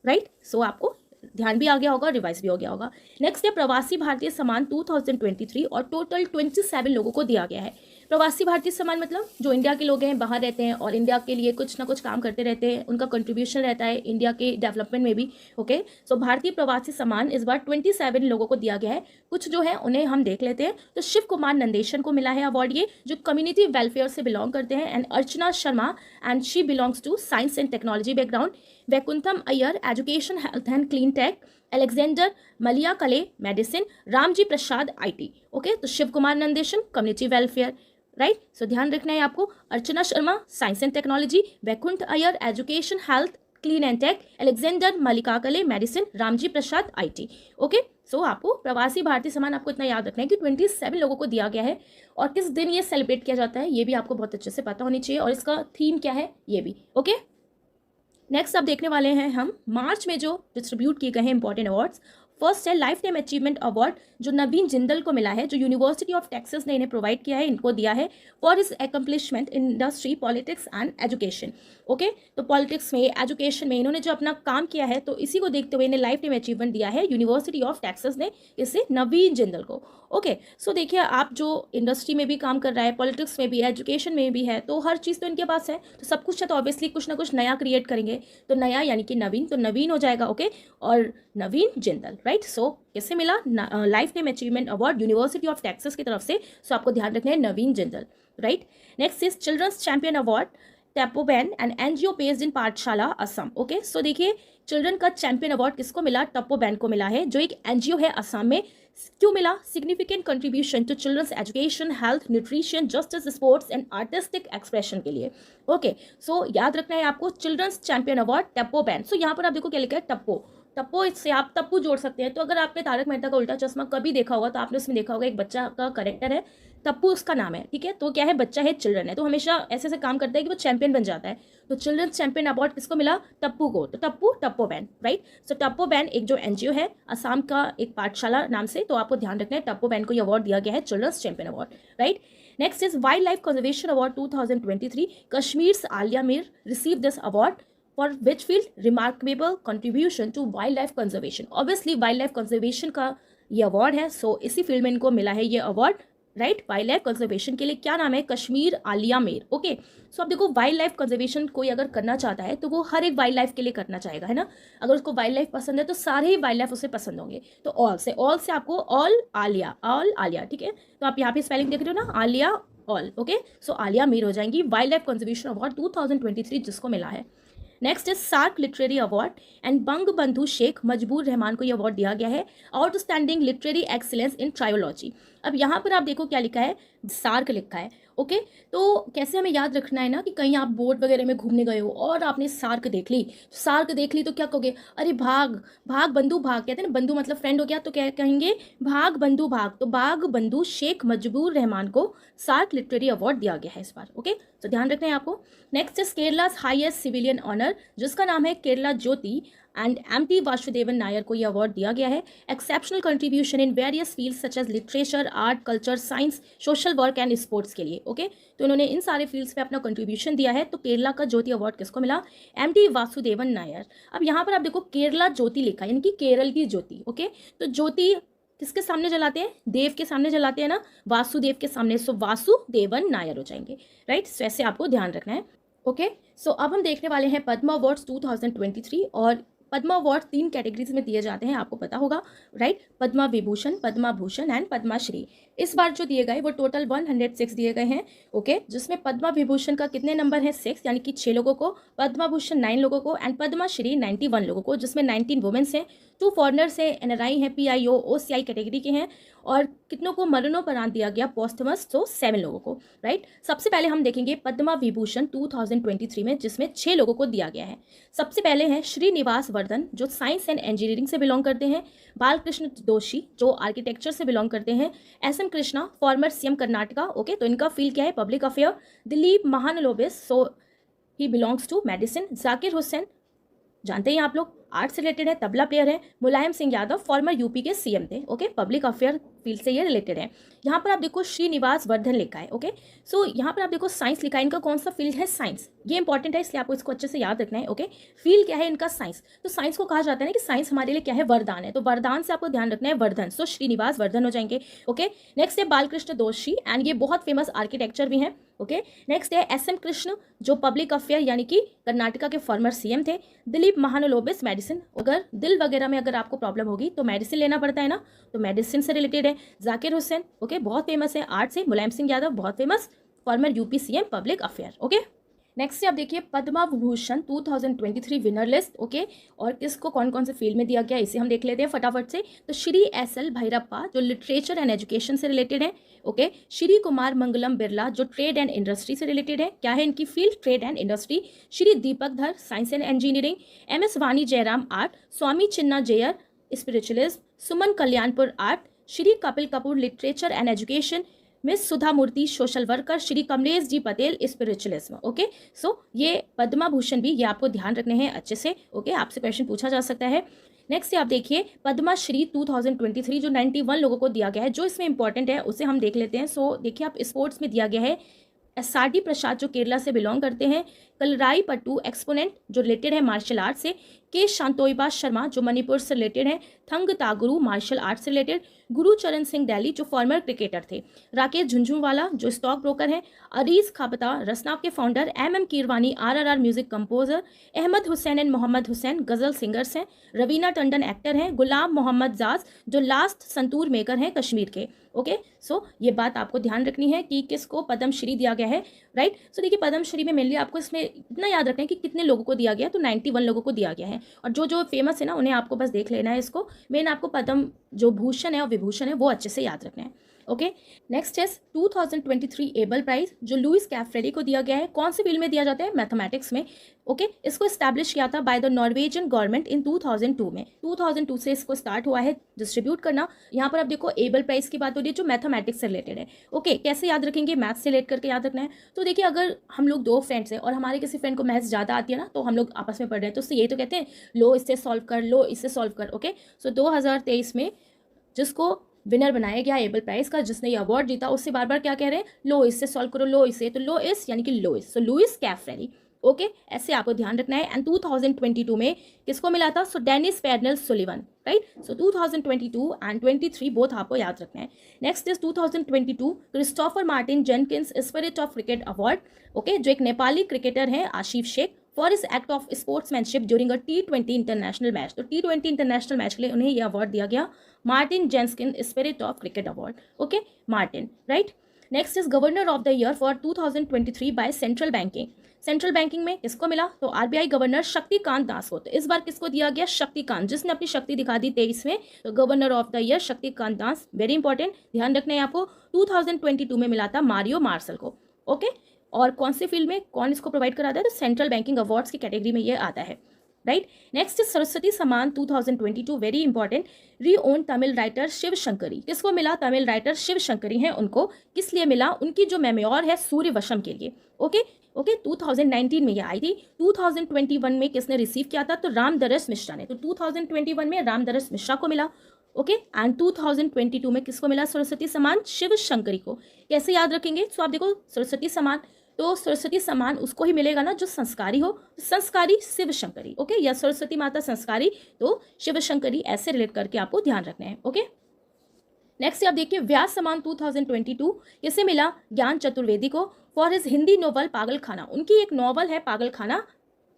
Speaker 1: राइट। सो आपको ध्यान भी आ गया होगा, रिवाइज भी हो गया होगा। नेक्स्ट है प्रवासी भारतीय सम्मान 2023 और टोटल 27 लोगों को दिया गया है। प्रवासी भारतीय सम्मान मतलब जो इंडिया के लोग हैं, बाहर रहते हैं और इंडिया के लिए कुछ ना कुछ काम करते रहते हैं, उनका कंट्रीब्यूशन रहता है इंडिया के डेवलपमेंट में भी। ओके, सो भारतीय प्रवासी सम्मान इस बार 27 लोगों को दिया गया है। कुछ जो है उन्हें हम देख लेते हैं। तो शिव कुमार नंदेशन को मिला है अवार्ड, ये जो कम्युनिटी वेलफेयर से बिलोंग करते हैं, and Archana Sharma and she belongs to science and technology background. Vaikuntham Iyer education health and clean tech, Alexander Maliakal medicine, Ramji Prasad IT। Okay, तो Shiv Kumar Nandeshan community welfare, right. So ध्यान रखना है आपको। Archana Sharma science and technology, Vaikunth Iyer education health clean and tech, Alexander Malikakal medicine, Ramji Prasad IT। Okay, so आपको प्रवासी भारतीय सम्मान आपको इतना याद रखना है कि 27 लोगों को दिया गया है और किस दिन ये सेलिब्रेट किया जाता है ये भी आपको बहुत अच्छे से पता होनी चाहिए, और इसका थीम क्या है ये भी। ओके, नेक्स्ट अब देखने वाले हैं हम मार्च में जो डिस्ट्रीब्यूट किए गए हैं इंपॉर्टेंट अवार्ड्स। फर्स्ट है लाइफ टाइम अचीवमेंट अवार्ड जो नवीन जिंदल को मिला है, जो यूनिवर्सिटी ऑफ टेक्सास ने इन्हें प्रोवाइड किया है, इनको दिया है for his accomplishment in industry, politics and education. Okay, तो पॉलिटिक्स में, एजुकेशन में इन्होंने जो अपना काम किया है, तो इसी को देखते हुए इन्हें लाइफ टाइम अचीवमेंट दिया है यूनिवर्सिटी ऑफ टेक्सास ने, इसे नवीन जिंदल को। ओके, सो देखिए आप जो इंडस्ट्री में भी काम कर रहा है, पॉलिटिक्स में भी है, एजुकेशन में भी है, तो हर चीज़ तो इनके पास है, तो सब कुछ है, तो ऑब्वियसली कुछ ना कुछ नया क्रिएट करेंगे। तो नया यानी कि नवीन, तो नवीन हो जाएगा। ओके, और नवीन जिंदल, राइट। सो किससे मिला, lifetime achievement award university of Texas की तरफ से। सो आपको ध्यान रखना है Naveen Jindal, right. Next is children's champion award टप्पोबैन and NGO based in Pathshala Assam. Okay, सो देखिए चिल्ड्रन का चैंपियन अवार्ड किसको मिला, टप्पोबैन को मिला है, जो एक NGO है असम में। क्यों मिला, significant contribution to children's education, health, nutrition, justice, sports and artistic expression के लिए। ओके, सो याद रखना है आपको चिल्ड्रंस चैंपियन अवार्ड टप्पोबैन। सो यहाँ पर आप देखो क्या लिखा है, टप्पो, टप्पो इससे आप टप्पू जोड़ सकते हैं। तो अगर आपने तारक मेहता का उल्टा चश्मा कभी देखा होगा तो आपने उसमें देखा होगा एक बच्चा का कैरेक्टर है, टप्पू उसका नाम है, ठीक है। तो क्या है, बच्चा है, चिल्ड्रन है, तो हमेशा ऐसे ऐसे काम करता है कि वो चैंपियन बन जाता है। तो चिल्ड्रंस चैंपियन अवार्ड किसको मिला, टप्पू को। तो टप्पू, टप्पोबैन, राइट। सो टप्पोबैन एक जो NGO है असम का, एक पाठशाला नाम से, तो आपको ध्यान रखना है टप्पोबैन को ये अवार्ड दिया गया है, children's champion award, right. Next is wildlife conservation award 2023। Kashmir Aaliya Mir receive this award for Whitfield remarkable contribution to wildlife conservation। Obviously wildlife conservation का ये अवार्ड है, सो इसी फील्ड में इनको मिला है ये award, right. Wild life conservation के लिए क्या नाम है, कश्मीर आलिया मीर। ओके, सो अब देखो वाइल्ड लाइफ कंजर्वेशन कोई अगर करना चाहता है तो वो हर एक वाइल्ड लाइफ के लिए करना चाहेगा, है ना। अगर उसको वाइल्ड लाइफ पसंद है तो सारे ही वाइल्ड लाइफ उसे पसंद होंगे। तो ऑल से आपको ऑल आलिया, ठीक है। तो आप यहाँ पे स्पेलिंग देख रहे हो ना, आलिया ऑल। ओके, सो आलिया मीर हो जाएंगी वाइल्ड लाइफ कंजर्वेशन अवार्ड 2023 जिसको मिला है। Next is SAARC literary award and Bangabandhu Sheikh मजबूर रहमान को यह अवार्ड दिया गया है, outstanding literary excellence in trilogy. अब यहाँ पर आप देखो क्या लिखा है, सार्क लिखा है। ओके, तो कैसे हमें याद रखना है ना कि कहीं आप बोट वगैरह में घूमने गए हो और आपने सार्क देख ली, तो क्या कहोगे, अरे भाग भाग बंधु भाग, कहते हैं ना, बंधु मतलब फ्रेंड हो गया, तो क्या कहेंगे, भाग बंधु भाग। तो भाग बंधु शेख मुजीबुर रहमान को सार्क लिटरेरी अवार्ड दिया गया है इस बार। ओके, तो ध्यान रखना है आपको। Next is Kerala's highest civilian honour, जिसका नाम है केरला ज्योति, एंड एम.टी. वासुदेवन नायर को यह अवार्ड दिया गया है। Exceptional contribution in various fields such as literature, art, culture, science, social work and sports के लिए। ओके, तो इन्होंने इन सारे फील्ड्स पे अपना कंट्रीब्यूशन दिया है। तो केरला का ज्योति अवार्ड किसको मिला, एम.टी. वासुदेवन नायर। अब यहाँ पर आप देखो केरला ज्योति लिखा है, यानी कि केरल की ज्योति। ओके, तो ज्योति किसके सामने जलाते हैं, देव के सामने जलाते हैं ना, वासुदेव के सामने, सो वासुदेवन नायर हो जाएंगे। राइट, सो ऐसे आपको ध्यान रखना है। ओके, सो अब हम देखने वाले हैं पद्मा अवार्ड्स 2023। और पद्मा अवार्ड 3 कैटेगरीज में दिए जाते हैं, आपको पता होगा। Right, Padma Vibhushan, Padma Bhushan and Padma Shri. इस बार जो दिए गए वो टोटल 106 दिए गए हैं। ओके, जिसमें पद्मा विभूषण का कितने नंबर है, 6, यानी कि 6 लोगों को, पद्मा भूषण 9 लोगों को एंड पद्माश्री 91 लोगों को, जिसमें 19 वुमेन्स हैं, 2 फॉरनर्स हैं, एनआरआई हैं, पीआईओ, ओसीआई कैटेगरी के हैं, और कितनों को मरणोपरांत दिया गया पोस्टमस, तो 7 लोगों को। राइट, सबसे पहले हम देखेंगे पद्मा विभूषण 2023 में, जिसमें 6 लोगों को दिया गया है। सबसे पहले हैं श्रीनिवास वर्धन, जो साइंस एंड इंजीनियरिंग से बिलोंग करते हैं, बालकृष्ण दोषी, जो आर्किटेक्चर से बिलोंग करते हैं, SM. Krishna, former CM Karnataka. Okay, तो इनका फील्ड क्या है, public affair. Dilip Mahalanabis, so he belongs to medicine. Zakir Hussain, जानते हैं आप लोग, आर्ट से रिलेटेड है, तबला प्लेयर है। मुलायम सिंह यादव फॉर्मर यूपी के सीएम थे। ओके, पब्लिक अफेयर फील्ड से ये रिलेटेड है। यहाँ पर आप देखो श्रीनिवास वर्धन लिखा है। ओके, सो यहाँ पर आप देखो साइंस लिखा है, इनका कौन सा फील्ड है, साइंस। ये इंपॉर्टेंट है, इसलिए आपको इसको अच्छे से याद रखना है। ओके, फील्ड क्या है इनका, साइंस। तो साइंस को कहा जाता है ना कि साइंस हमारे लिए क्या है, वरदान है, तो वरदान से आपको ध्यान रखना है वर्धन, सो श्रीनिवास वर्धन हो जाएंगे। ओके, नेक्स्ट है बालकृष्ण दोषी, एंड ये बहुत फेमस आर्किटेक्चर भी हैं। ओके, नेक्स्ट है एस.एम. कृष्ण, जो पब्लिक अफेयर यानी कि कर्नाटका के फॉर्मर सीएम थे। दिलीप महानलोबिस, मेडिसिन, अगर दिल वगैरह में अगर आपको प्रॉब्लम होगी तो मेडिसिन लेना पड़ता है ना, तो मेडिसिन से रिलेटेड है। जाकिर हुसैन, ओके, बहुत फेमस है आर्ट से। मुलायम सिंह यादव, बहुत famous, farmer UP CM, public affair. Okay, next से आप देखिए Padma Vibhushan 2023 winner list. Okay, और किसको कौन कौन से फील्ड में दिया गया, इसे हम देख लेते हैं फटाफट से। तो श्री एस.एल. भैरप्पा, जो लिटरेचर एंड एजुकेशन से रिलेटेड है। ओके, श्री कुमार मंगलम बिरला, जो ट्रेड एंड इंडस्ट्री से रिलेटेड है, क्या है इनकी field, trade and industry. Shri Deepak Dhar, science and engineering. MS. Vani Jairam, art. Swami Chinna Jeeyar, spiritualism. Suman Kalyanpur, art. Shri Kapil Kapoor, literature and education. Miss Sudha Murty, social worker. Shri Kamlesh ji Patel, spiritualism. Okay, so ये पद्मा भूषण भी, ये आपको ध्यान रखने हैं अच्छे से। ओके, आपसे क्वेश्चन पूछा जा सकता है। नेक्स्ट से आप देखिए पद्माश्री 2023, जो 91 लोगों को दिया गया है। जो इसमें इंपॉर्टेंट है उसे हम देख लेते हैं। सो देखिए, आप स्पोर्ट्स में दिया गया है एस.आर.डी. प्रसाद, जो केरला से बिलोंग करते हैं। कलराई पट्टू, एक्सपोनेंट, जो रिलेटेड है मार्शल आर्ट से। के शांतोईबा शर्मा, जो मणिपुर से रिलेटेड है। थंग तागुरु, मार्शल आर्ट से रिलेटेड। गुरुचरण सिंह दिल्ली, जो फॉर्मर क्रिकेटर थे। राकेश झुंझुनवाला, जो स्टॉक ब्रोकर है। अरीज खापता, रसनाव के founder. MM. Keeravani, RRR. Music composer. Ahmed Hussain and Mohammed Hussain, गजल सिंगर्स हैं। रवीना टंडन, एक्टर हैं। गुलाम मोहम्मद जाज, जो लास्ट संतूर मेकर हैं कश्मीर के। ओके, सो ये बात आपको ध्यान रखनी है कि किसको पद्मश्री दिया गया है। राइट, सो देखिए पद्मश्री में मेनली आपको इसमें इतना याद रखना है कि कितने लोगों को दिया गया है, तो 91 लोगों को दिया गया है। और जो जो फेमस है ना, उन्हें आपको बस देख लेना है। इसको मेन आपको पद्म जो भूषण है और विभूषण है वो अच्छे से याद रखना है। ओके, नेक्स्ट है 2023 एबल प्राइज, जो लुइस कैफ्रेडी को दिया गया है। कौन से फील्ड में दिया जाता है, मैथमेटिक्स में। ओके, इसको एस्टैब्लिश किया था by the Norwegian government in 2002 में। 2002 से इसको स्टार्ट हुआ है डिस्ट्रीब्यूट करना। यहाँ पर आप देखो एबल प्राइज की बात हो रही है, जो मैथमेटिक्स से रिलेटेड है। ओके, कैसे याद रखेंगे, मैथ्स से रिलेट करके याद रखना है। तो देखिए, अगर हम लोग 2 फ्रेंड्स हैं और हमारे किसी फ्रेंड को मैथ्स ज़्यादा आती है ना, तो हम लोग आपस में पढ़ रहे हैं, तो उससे यही तो कहते हैं, लो इससे सॉल्व कर, लो इससे सॉल्व कर। ओके, सो 2023 में जिसको विनर बनाया गया एबल प्राइज का, जिसने ये अवार्ड जीता, उससे बार बार क्या कह रहे हैं, लो इससे सॉल्व करो, लो इससे, तो लो इस यानी कि लुइस, सो लुइस कैफ्रेडी। ओके, ऐसे आपको ध्यान रखना है। एंड 2022 में किसको मिला था, so Dennis Parnell Sullivan. Right, so 2022 and 23 both आपको याद रखना है। Next is 2022 Christopher Martin Jenkins spirit of cricket award. Okay, जो एक नेपाली क्रिकेटर है Aasif Sheikh, for his act of sportsmanship during a T20 international match. तो T20 इंटरनेशनल मैच के लिए उन्हें यह अवार्ड दिया गया, Martin Jenkins spirit of cricket award. Okay, Martin. Right, next is governor of the year for 2023 by central banking. Central banking में किसको मिला, तो आरबीआई गवर्नर शक्तिकांत दास को। तो इस बार किसको दिया गया, शक्तिकांत, जिसने अपनी शक्ति दिखा दी 23 में, तो governor of the year Shaktikanta Das, very important, ध्यान रखना है आपको। 2022 में मिला था मारियो मार्शल को। ओके, और कौन से फील्ड में, कौन इसको प्रोवाइड कराता है, तो सेंट्रल बैंकिंग अवार्ड्स की कैटेगरी में ये आता है, राइट। नेक्स्ट इज सरस्वती सम्मान 2022, वेरी इंपॉर्टेंट, री ओन तमिल राइटर शिव शंकरी, किसको मिला, तमिल राइटर शिव शंकरी हैं, उनको किस लिए मिला, उनकी जो मेमोयर है सूर्यवशम के लिए। ओके ओके 2019 में ये आई थी। 2021 में किसने रिसीव किया था, तो रामदरस मिश्रा ने, तो 2021 में रामदरस मिश्रा को मिला। ओके, एंड 2022 में किसको मिला सरस्वती सम्मान, शिव शंकरी को। कैसे याद रखेंगे, तो आप देखो सरस्वती सम्मान, तो सरस्वती सम्मान उसको ही मिलेगा ना जो संस्कारी हो, संस्कारी शिव शंकरी। ओके, या सरस्वती माता संस्कारी तो शिव शंकरी, ऐसे रिलेट करके आपको ध्यान रखना है। ओके, नेक्स्ट आप देखिए व्यास सम्मान 2022 किसे मिला, ज्ञान चतुर्वेदी को, फॉर हिज हिंदी नोवेल पागलखाना, उनकी एक नॉवल है पागलखाना,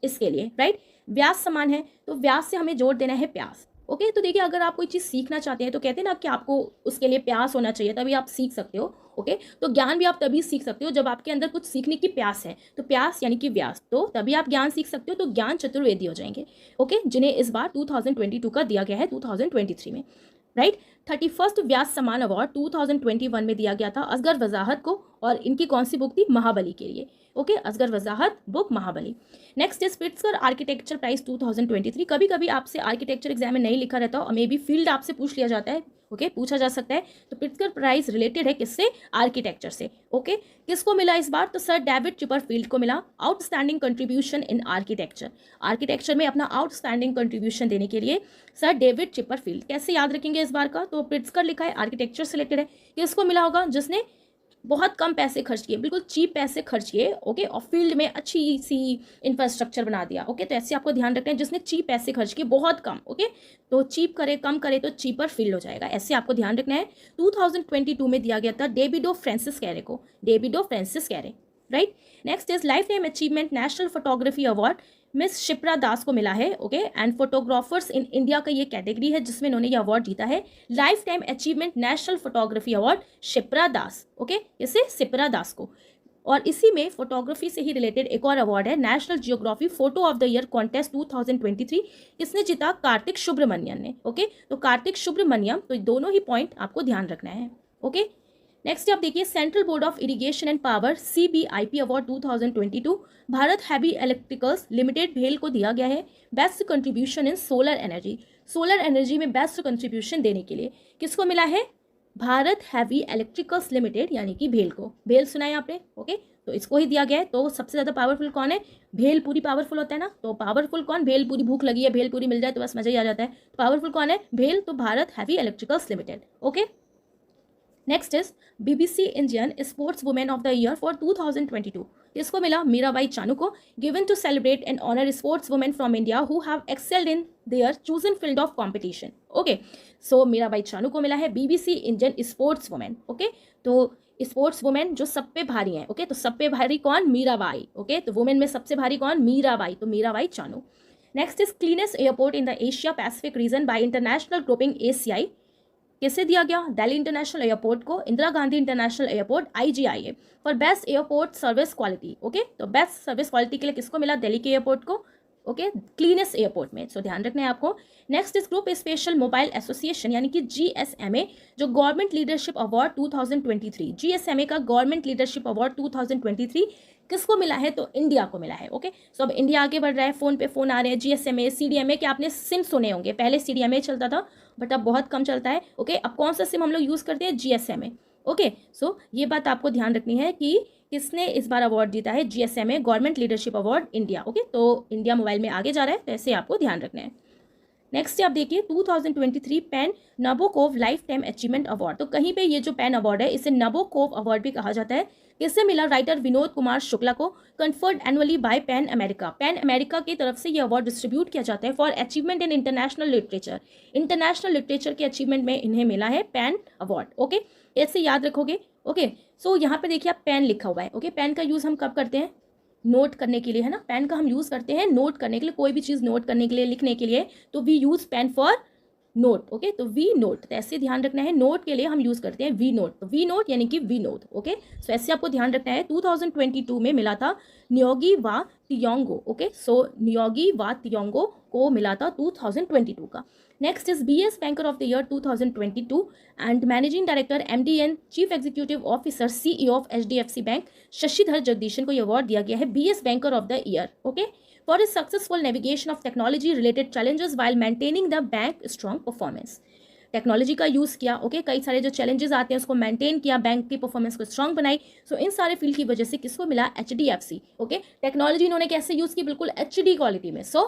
Speaker 1: इसके लिए, राइट। व्यास सम्मान है तो व्यास से हमें जोड़ देना है प्यास। ओके, तो देखिए अगर आप कोई चीज़ सीखना चाहते हैं तो कहते हैं ना कि आपको उसके लिए प्यास होना चाहिए, तभी आप सीख सकते हो। ओके, तो ज्ञान भी आप तभी सीख सकते हो जब आपके अंदर कुछ सीखने की प्यास है, तो प्यास यानी कि व्यास, तो तभी आप ज्ञान सीख सकते हो, तो ज्ञान चतुर्वेदी हो जाएंगे। ओके, जिन्हें इस बार 2022 का दिया गया है 2023 में, राइट। 31st व्यास सम्मान अवार्ड 2021 में दिया गया था असगर वजाहत को, और इनकी कौन सी बुक थी, महाबली के लिए। Okay, Asghar Wajahat book Mahabali. Next is Pritzker architecture prize 2023, कभी कभी आपसे आर्किटेक्चर एग्जाम में नहीं लिखा रहता और मे बी फील्ड आपसे पूछ लिया जाता है। ओके, पूछा जा सकता है, तो प्रिट्जकर प्राइज रिलेटेड है किससे, आर्किटेक्चर से। ओके, किसको मिला इस बार, तो सर डेविड चिपरफील्ड को मिला, आउटस्टैंडिंग कंट्रीब्यूशन इन आर्किटेक्चर, आर्किटेक्चर में अपना आउटस्टैंडिंग कंट्रीब्यूशन देने के लिए सर डेविड चिपरफील्ड। कैसे याद रखेंगे इस बार का, तो प्रिट्जकर लिखा है, आर्किटेक्चर से रिलेटेड है, किसको मिला होगा, जिसने बहुत कम पैसे खर्च किए, बिल्कुल चीप पैसे खर्च किए। ओके, और फील्ड में अच्छी सी इंफ्रास्ट्रक्चर बना दिया। ओके, तो ऐसे आपको ध्यान रखना है, जिसने चीप पैसे खर्च किए बहुत कम। ओके, तो चीप करे, कम करे तो चीपर फील्ड हो जाएगा, ऐसे आपको ध्यान रखना है। 2022 में दिया गया था डेविडो फ्रांसिस कैरे को, Davido Francis Carey, right. Next is lifetime achievement national photography award miss Shipra Das को मिला है। Okay, and photographers in India का ये कैटेगरी है जिसमें इन्होंने ये अवार्ड जीता है, lifetime achievement national photography award Shipra Das. Okay, इसे शिप्रा दास को, और इसी में फोटोग्राफी से ही रिलेटेड एक और अवार्ड है, national geography photo of the year contest 2023, किसने जीता, कार्तिक सुब्रमण्यम ने। ओके, तो कार्तिक सुब्रमण्यम, तो दोनों ही पॉइंट आपको ध्यान रखना है। ओके, नेक्स्ट आप देखिए central board of irrigation and power CBIP award 2022 Bharat heavy electricals limited भेल को दिया गया है, best contribution in solar energy, solar energy में बेस्ट कंट्रीब्यूशन देने के लिए किसको मिला है, भारत हैवी इलेक्ट्रिकल्स लिमिटेड यानी कि भेल को। भेल सुना है आपने, ओके, तो इसको ही दिया गया है। तो सबसे ज़्यादा पावरफुल कौन है, भेल पूरी पावरफुल होता है ना, तो पावरफुल कौन, भेल पूरी, भूख लगी है भेल पूरी मिल जाए तो बस मजा ही आ जाता है, तो पावरफुल कौन है, भेल, तो Bharat heavy electricals limited. Okay, next is BBC Indian sports women of the year for 2022, इसको मिला मीराबाई चानू को, given to celebrate and honour sports women from India who have excelled in their chosen field of competition. Okay, so Mirabai Chanu को मिला है BBC Indian sports women. Okay, तो sports women जो सब पे भारी है। ओके, तो सब पे भारी कौन, मीराबाई। ओके, तो वुमेन में सबसे भारी कौन, मीराबाई, तो Mirabai Chanu. Next is cleanest airport in the Asia Pacific region bye international grouping ACI, किसे दिया गया, दिल्ली इंटरनेशनल एयरपोर्ट को, Indira Gandhi international airport IGIA for best airport service quality. Okay, तो बेस्ट सर्विस क्वालिटी के लिए किसको मिला, दिल्ली के एयरपोर्ट को। ओके, क्लीनेस्ट एयरपोर्ट में, सो ध्यान रखना है आपको। Next is group special mobile association यानी कि GSMA जो गवर्नमेंट लीडरशिप अवार्ड 2023, GSMA का गवर्नमेंट लीडरशिप अवार्ड 2023 किसको मिला है, तो इंडिया को मिला है। ओके, सो अब इंडिया आगे बढ़ रहा है, फोन पे फोन आ रहे हैं, GSMA CDMA के आपने सिम सुने होंगे, पहले CDMA चलता था बट अब बहुत कम चलता है। ओके, अब कौन सा सिम हम लोग यूज़ करते हैं, GSMA। ओके, सो ये बात आपको ध्यान रखनी है कि किसने इस बार अवार्ड जीता है, GSMA government leadership award India. Okay, तो इंडिया मोबाइल में आगे जा रहा है, तो ऐसे आपको ध्यान रखना है। नेक्स्ट आप देखिए 2023 PEN Nabokov lifetime achievement award, तो कहीं पे ये जो पैन अवार्ड है इसे नबोकोव अवार्ड भी कहा जाता है, किससे मिला, राइटर विनोद कुमार शुक्ला को, conferred annually by PEN America, PEN America की तरफ से ये अवार्ड डिस्ट्रीब्यूट किया जाता है for achievement in international literature, international literature के अचीवमेंट में इन्हें मिला है पैन अवार्ड। ओके, ऐसे याद रखोगे। ओके, सो यहाँ पे देखिए आप पैन लिखा हुआ है। ओके, पैन का यूज़ हम कब करते हैं, नोट करने के लिए, है ना, पेन का हम यूज़ करते हैं नोट करने के लिए, कोई भी चीज़ नोट करने के लिए, लिखने के लिए, तो we use pen for note, okay. तो वी नोट, तो ऐसे ध्यान रखना है, नोट के लिए हम यूज करते हैं वी नोट, तो वी नोट यानी कि वी नोट, ओके। सो ऐसे आपको ध्यान रखना है। 2022 में मिला था न्योगी वा तियोंगो, ओके। सो न्योगी वा तियोंगो को मिला था 2022 का। Next is BS banker of the year 2022 and managing director MD and chief executive officer CEO of HDFC bank Sashidhar Jagdishan को यह अवार्ड दिया गया है BS banker of the year, okay, for his successful navigation of technology related challenges while maintaining the bank strong performance। Technology का use किया, okay, कई सारे जो चैलेंजेस आते हैं उसको मेंटेन किया, बैंक की परफॉर्मेंस को स्ट्रांग बनाई। सो इन सारे फील्ड की वजह से किसको मिला? HDFC, okay. टेक्नोलॉजी इन्होंने कैसे यूज़ की? बिल्कुल एचडी क्वालिटी में। सो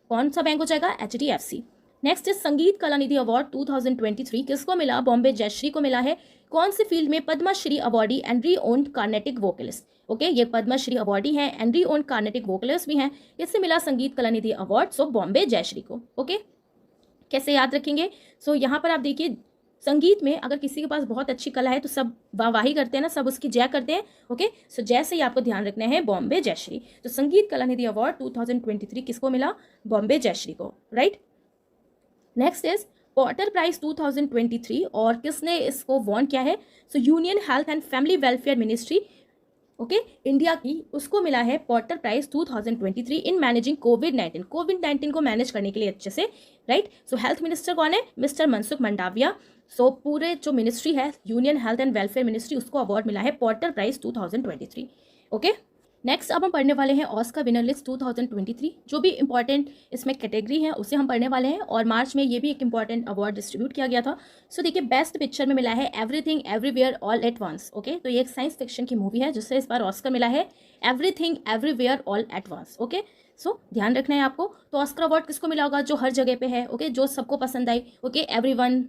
Speaker 1: कौन सा बैंक हो जाएगा? एचडीएफसी। नेक्स्ट इज संगीत कलानिधि अवार्ड 2023 किसको मिला? बॉम्बे जयश्री को मिला है। कौन सी फील्ड में? Padmashri awardee and re owned Carnatic vocalist, okay. ये पद्मश्री अवार्डी हैं and re owned Carnatic vocalist भी हैं। इससे मिला संगीत कलानिधि अवार्ड, सो बॉम्बे जयश्री को, ओके। कैसे याद रखेंगे? सो यहाँ पर आप देखिए, संगीत में अगर किसी के पास बहुत अच्छी कला है तो सब वाहवाही करते हैं ना, सब उसकी जय करते हैं, ओके। सो जैसे ही आपको ध्यान रखना है बॉम्बे जयश्री। तो संगीत कलानिधि अवार्ड 2023 किसको मिला? बॉम्बे जयश्री को, right. Next is Potter prize 2023 और किसने इसको वॉन किया है? So union health and family welfare ministry, okay, India की, उसको मिला है पॉटर प्राइज 2023 इन मैनेजिंग कोविड-19 को मैनेज करने के लिए अच्छे से, राइट। सो हेल्थ मिनिस्टर कौन है? मिस्टर मनसुख मंडाविया। सो पूरे जो मिनिस्ट्री है union health and welfare ministry, उसको अवार्ड मिला है पॉटर प्राइज 2023, ओके। नेक्स्ट अब हम पढ़ने वाले हैं ऑस्कर विनर लिस्ट 2023, जो भी इंपॉर्टेंट इसमें कैटेगरी है उसे हम पढ़ने वाले हैं। और मार्च में ये भी एक इंपॉर्टेंट अवार्ड डिस्ट्रीब्यूट किया गया था। सो देखिए, बेस्ट पिक्चर में मिला है everything everywhere all at once, okay. तो ये एक साइंस फिक्शन की मूवी है जिससे इस बार ऑस्कर मिला है everything everywhere all at once, okay. So ध्यान रखना है आपको। तो ऑस्कर अवार्ड किसको मिला होगा? जो हर जगह पे है, ओके, जो सबको पसंद आई, okay, everyone,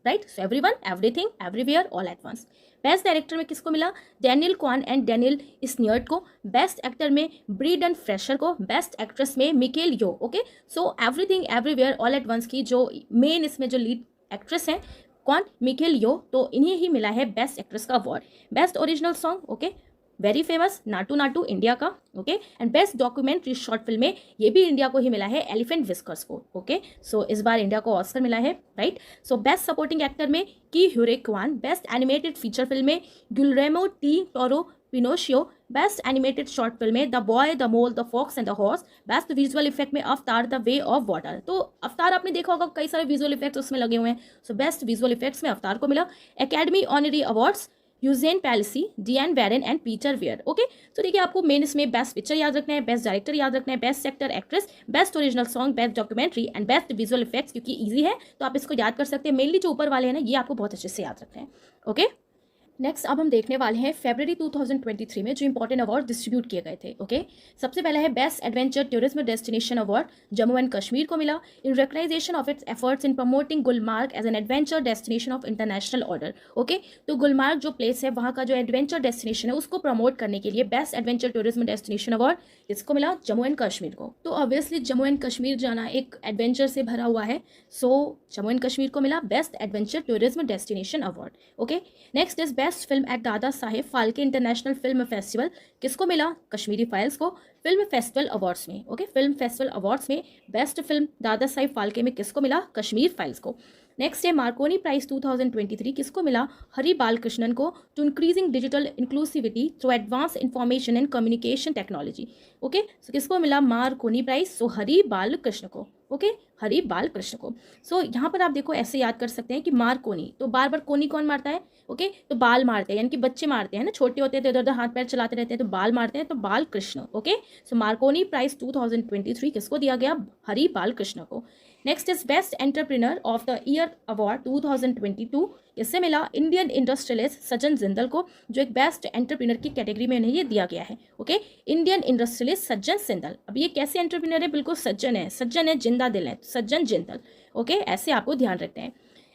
Speaker 1: right. So everyone, everything, everywhere, all at once. Best director में किसको मिला? Daniel Kwan and Daniel Scheinert को। बेस्ट एक्टर में ब्रीडन फ्रेशर को। बेस्ट एक्ट्रेस में Michelle Yeoh, okay. So everything everywhere all at once की जो main इसमें जो लीड एक्ट्रेस हैं, कौन? Michelle Yeoh. तो इन्हें ही मिला है बेस्ट एक्ट्रेस का award. Best original song, okay, very famous Naatu Naatu India का, okay. And best documentary short film में ये भी इंडिया को ही मिला है, एलिफेंट विस्कर्स को, ओके। सो इस बार इंडिया को ऑस्कर मिला है, right. So best supporting actor में Ke Huy Quan. Best animated feature film में Guillermo del Toro Pinocchio. Best animated short film में the boy the mole the fox and the horse. Best visual effect में Avatar the way of water. तो अवतार आपने देखा होगा, कई सारे विजुअल इफेक्ट्स उसमें लगे हुए हैं। सो बेस्ट विजुअल इफेक्ट्स में अवतार को मिला। Academy honorary awards Euzhan Palcy, Diane Warren and Peter Weir, okay. तो देखिए, आपको मेन इसमें बेस्ट पिक्चर याद रखना है, बेस्ट डायरेक्टर याद रखना है, best actor actress, best original song, best documentary and best visual effects, क्योंकि इजी है तो आप इसको याद कर सकते हैं। मेनली जो ऊपर वाले हैं ना, ये आपको बहुत अच्छे से याद रखना है, ओके। नेक्स्ट अब हम देखने वाले हैं फरवरी 2023 में जो इंपॉर्टेंट अवार्ड डिस्ट्रीब्यूट किए गए थे, ओके। सबसे पहला है best adventure tourism destination award, Jammu and Kashmir को मिला in recognition of its efforts in promoting Gulmarg as an adventure destination of international order, okay. तो गुलमार्ग जो प्लेस है, वहाँ का जो एडवेंचर डेस्टिनेशन है, उसको प्रमोट करने के लिए best adventure tourism destination award किसको मिला? जम्मू एंड कश्मीर को। तो ऑब्वियसली जम्मू एंड कश्मीर जाना एक एडवेंचर से भरा हुआ है, सो जम्मू एंड कश्मीर को मिला best adventure tourism destination award, okay. Next is best film at Dada Saheb Phalke international film festival, किसको मिला? कश्मीरी फाइल्स को। फिल्म फेस्टिवल अवार्ड्स में, ओके, फिल्म फेस्टिवल अवार्ड्स में बेस्ट फिल्म दादा साहेब फाल्के में किसको मिला? कश्मीर फाइल्स को। नेक्स्ट है मार्कोनी प्राइज 2023 किसको मिला? हरि बालकृष्णन को, to increasing digital inclusivity through advance information and communication technology, okay. So किसको मिला Markovnikov prize? So Hari Balakrishna को, ओके, हरि बालकृष्ण को। सो यहाँ पर आप देखो, ऐसे याद कर सकते हैं कि मार्कोनी, तो बार बार कोनी कौन मारता है? ओके, तो बाल मारते हैं, यानी कि बच्चे मारते हैं ना, छोटे होते हैं तो इधर उधर हाथ पैर चलाते रहते हैं, तो बाल मारते हैं, तो बाल कृष्ण, ओके। सो मार्कोनी प्राइज 2023 किसको दिया गया? हरि बालकृष्ण को। Next is best entrepreneur of the year award 2022 किससे मिला? इंडियन इंडस्ट्रियलिस्ट सज्जन जिंदल को, जो एक बेस्ट एंटरप्रेन्योर की कैटेगरी में इन्हें ये दिया गया है, ओके। इंडियन इंडस्ट्रियलिस्ट सज्जन जिंदल। अब ये कैसे एंटरप्रेन्योर है? बिल्कुल सज्जन है, जिंदा दिल है, सज्जन जिंदल, ओके। ऐसे आपको ध्यान रखते हैं।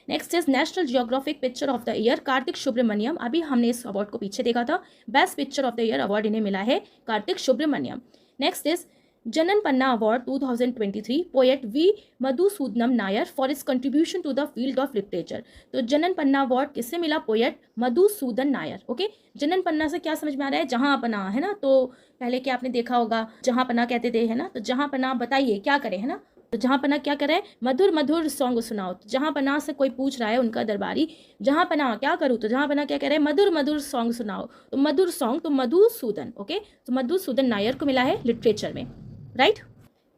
Speaker 1: Next is national geographic picture of the year Karthik Subramaniam. अभी हमने इस अवार्ड को पीछे देखा था, best picture of the year award इन्हें मिला है Karthik Subramaniam. Next is Jnanappana award 2023 poet V Madhusudanan Nair for its contribution to the field of literature. तो जनन पन्ना अवार्ड किससे मिला? Poet Madhusudan Nair, okay. Jnanappana से क्या समझ में आ रहा है? जहां पना, है ना। तो पहले क्या आपने देखा होगा, जहां पना कहते थे, है ना। तो जहां पना बताइए क्या करें, है ना, तो जहाँ पना क्या कर रहा है, मधुर मधुर सॉन्ग सुनाओ। तो जहाँ पना से कोई पूछ रहा है उनका दरबारी, जहाँ पना क्या करूँ, तो जहाँ पना क्या कह रहे हैं, मधुर मधुर सॉन्ग सुनाओ। तो मधुर सॉन्ग, तो मधुसूदन। ओके, तो मधुसूदन नायर को मिला है लिटरेचर में, right.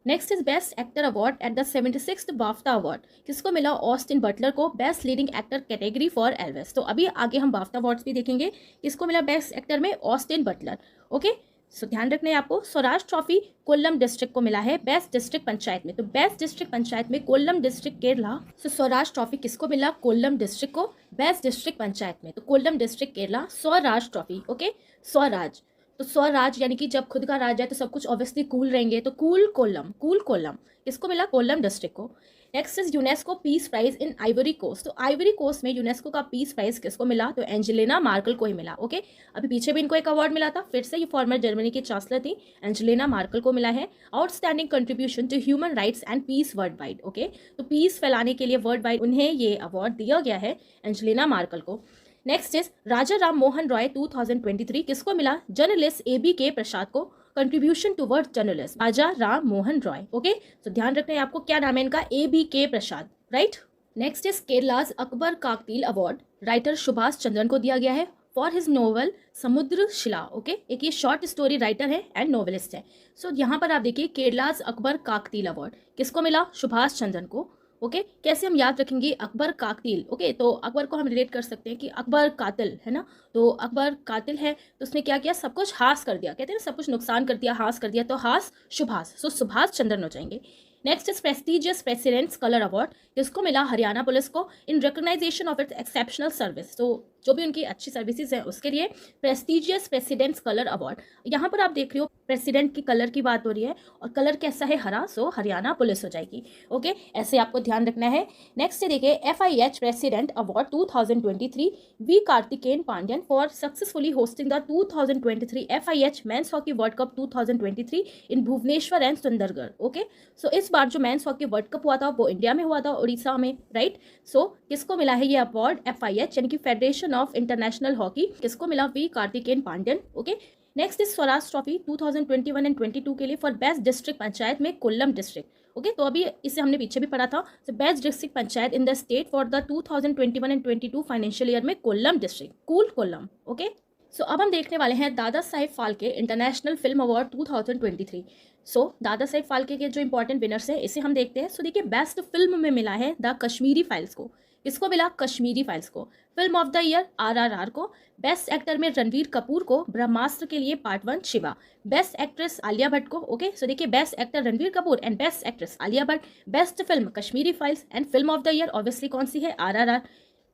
Speaker 1: Next is best actor award at the 76th BAFTA award. किसको मिला, ऑस्टिन बटलर को, best leading actor category for Elvis. तो अभी आगे हम बाफ्टा अवार्ड्स भी देखेंगे। किसको मिला बेस्ट एक्टर में, ऑस्टिन बटलर। ओके, सो ध्यान रखना है आपको। स्वराज ट्रॉफी कोल्लम डिस्ट्रिक्ट को मिला है बेस्ट डिस्ट्रिक्ट पंचायत में। तो बेस्ट डिस्ट्रिक्ट पंचायत में कोल्लम डिस्ट्रिक्ट केरला। सो स्वराज ट्रॉफी किसको मिला, कोल्लम डिस्ट्रिक्ट को, बेस्ट डिस्ट्रिक्ट पंचायत में। तो Kollam district Kerala, Swaraj trophy. Okay, Swaraj, तो स्वराज यानी कि जब खुद का राज है तो सब कुछ ऑब्वियसली कूल रहेंगे। तो कूल कोल्लम, कूल कोल्लम किसको मिला, कोल्लम डिस्ट्रिक्ट को। Next is UNESCO peace prize in Ivory Coast. तो आइवरी कोस्ट में यूनेस्को का पीस प्राइज किसको मिला, तो एंजेलिना मार्कल को ही मिला। ओके, अभी पीछे भी इनको एक अवार्ड मिला था, फिर से ये फॉर्मर जर्मनी की चांसलर थी, एंजेलिना मार्कल को मिला है outstanding contribution to human rights and peace worldwide. Okay, तो पीस फैलाने के लिए वर्ल्ड वाइड उन्हें ये अवार्ड दिया गया है, एंजेलिना मार्कल को। नेक्स्ट इज राजा राम मोहन रॉय 2023 किसको मिला, जर्नलिस्ट AB के प्रसाद को, कंट्रीब्यूशन टुवर्ड जर्नलिस्ट, राजा राम मोहन रॉय। ओके, तो ध्यान रखना है आपको, क्या नाम है इनका, AB के Prasad, right. Next is Kerala's Akbar Kakkattil award writer Subhash Chandran को दिया गया है फॉर हिज नोवेल समुद्र शिला। ओके, एक ये शॉर्ट स्टोरी राइटर है एंड नोवेलिस्ट है। सो यहाँ पर आप देखिए केरलाज अकबर काकतील अवार्ड किसको मिला, सुभाष चंद्रन को। ओके, कैसे हम याद रखेंगे अकबर काकतील। ओके, तो अकबर को हम रिलेट कर सकते हैं कि अकबर कातिल है ना, तो अकबर कातिल है तो उसने क्या किया, सब कुछ हास कर दिया, कहते हैं ना सब कुछ नुकसान कर दिया, हास कर दिया, तो हास सुभाष, सो सुभाष चंद्रन हो जाएंगे। Next is prestigious president's colour award किसको मिला, हरियाणा पुलिस को, in recognition of its exceptional service. तो जो भी उनकी अच्छी सर्विसेज हैं उसके लिए प्रेस्टिजियस प्रेसिडेंट्स कलर अवार्ड। यहाँ पर आप देख रहे हो प्रेसिडेंट की कलर की बात हो रही है और कलर कैसा है, हरा, सो हरियाणा पुलिस हो जाएगी। ओके, ऐसे आपको ध्यान रखना है। नेक्स्ट देखिए FIH president award 2023 V Karthikeyan Pandian for successfully hosting the 2023 FIH men's hockey world cup 2023 in Bhubaneswar and Sundargarh. Okay, so इस बार जो मेंस हॉकी वर्ल्ड कप हुआ था वो इंडिया में हुआ था, उड़ीसा में, राइट। सो किसको मिला है ये अवार्ड, FIH यानी कि फेडरेशन ऑफ इंटरनेशनल हॉकी, किसको मिला, V Karthikeyan Pandian. Okay, next is Swaraj trophy 2021 and 22 के लिए फॉर बेस्ट डिस्ट्रिक्ट पंचायत में कोल्लम डिस्ट्रिक्ट। ओके, तो अभी इसे हमने पीछे भी पढ़ा था, तो best district panchayat in the state for the 2021 and 22 financial year में Kollam district, cool Kollam. Okay, so अब हम देखने वाले हैं Dada Saheb Phalke international film award 2023। So Dada Saheb Phalke के जो इंपॉर्टेंट विनर्स हैं इसे हम देखते हैं। सो देखिए बेस्ट फिल्म में मिला है द कश्मीरी फाइल्स को, किसको मिला, कश्मीरी फाइल्स को। Film of the year RRR को। बेस्ट एक्टर में रणवीर कपूर को ब्रह्मास्त्र के लिए part 1 Shiva. Best actress Alia Bhatt को। ओके, सो देखिए best actor Ranveer Kapoor and best actress Alia Bhatt. Best film Kashmiri files and film of the year obviously कौन सी है, RRR।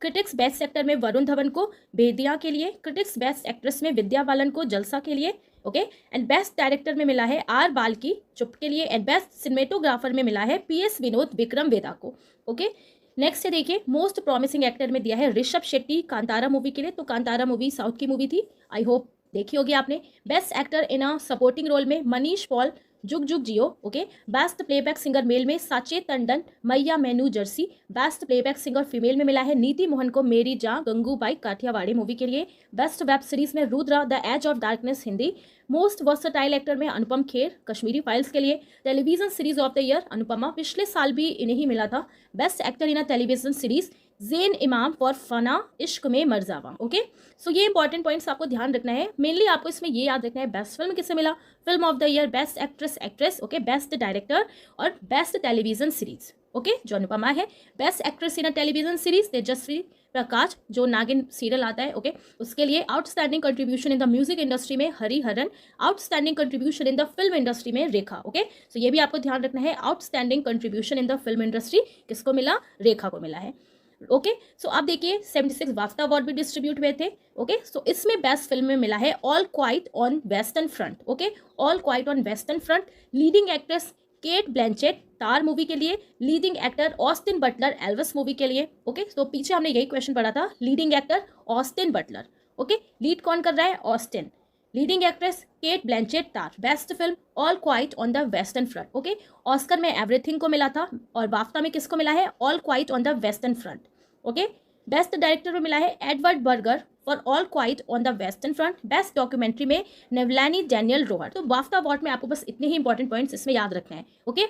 Speaker 1: क्रिटिक्स बेस्ट एक्टर में वरुण धवन को बेदिया के लिए। क्रिटिक्स बेस्ट एक्ट्रेस में विद्या बालन को जलसा के लिए। ओके, एंड बेस्ट डायरेक्टर में मिला है R बाल्की चुप के लिए एंड बेस्ट सिनेमेटोग्राफर में मिला है PS विनोद विक्रम वेदा को। ओके, नेक्स्ट है देखिए मोस्ट प्रॉमिसिंग एक्टर में दिया है ऋषभ शेट्टी कांतारा मूवी के लिए। तो कांतारा मूवी साउथ की मूवी थी, आई होप देखी होगी आपने। Best actor in a supporting role में मनीष पॉल जुग जुग Jeeyo. Okay, best playback singer male में Sachet Tandon Maiyya Mainu Jersey. Best playback singer female में मिला है नीति मोहन को मेरी जान गंगूबाई काठियावाड़ी मूवी के लिए। बेस्ट वेब सीरीज में Rudra the edge of darkness Hindi. Most versatile actor में अनुपम खेर कश्मीरी फाइल्स के लिए। Television series of the year Anupamaa, पिछले साल भी इन्हें ही मिला था। Best actor in a television series Zain Imam for Fanaa Ishq Mein Marjaavaan. Okay, so ये इंपॉर्टेंट पॉइंट्स आपको ध्यान रखना है। मेनली आपको इसमें ये याद रखना है बेस्ट फिल्म किसे मिला, film of the year, best actress. Okay, best director और बेस्ट टेलीविजन सीरीज। ओके, जो अनुपमा है। Best actress in a television series Tejasswi Prakash, जो नागिन सीरियल आता है। ओके, उसके लिए outstanding contribution in the music industry में Hariharan. Outstanding contribution in the film industry में रेखा। ओके, सो ये भी आपको ध्यान रखना है, outstanding contribution in the film industry किसको मिला, रेखा को मिला है। ओके, सो आप देखिए 76 बाफ्टा अवार्ड भी डिस्ट्रीब्यूट हुए थे। ओके, सो इसमें बेस्ट फिल्म में मिला है all quiet on western front. Okay, all quiet on western front. Leading actress Cate Blanchett Tar movie के लिए। Leading actor Austin Butler Elvis movie के लिए। ओके, तो पीछे हमने यही क्वेश्चन पढ़ा था, leading actor Austin Butler. Okay, lead कौन कर रहा है, Austin. Leading actress Cate Blanchett Tar. Best film all quiet on the western front. Okay, Oscar में एवरीथिंग को मिला था और बाफ्टा में किसको मिला है, all quiet on the western front. Okay, best director में मिला है Edward Berger for all quiet on the western front. Best documentary में नेवलानी डैनियल रोहर। तो बाफ्टा अवार्ड में आपको बस इतने ही इंपॉर्टेंट पॉइंट्स इसमें याद रखना है। ओके,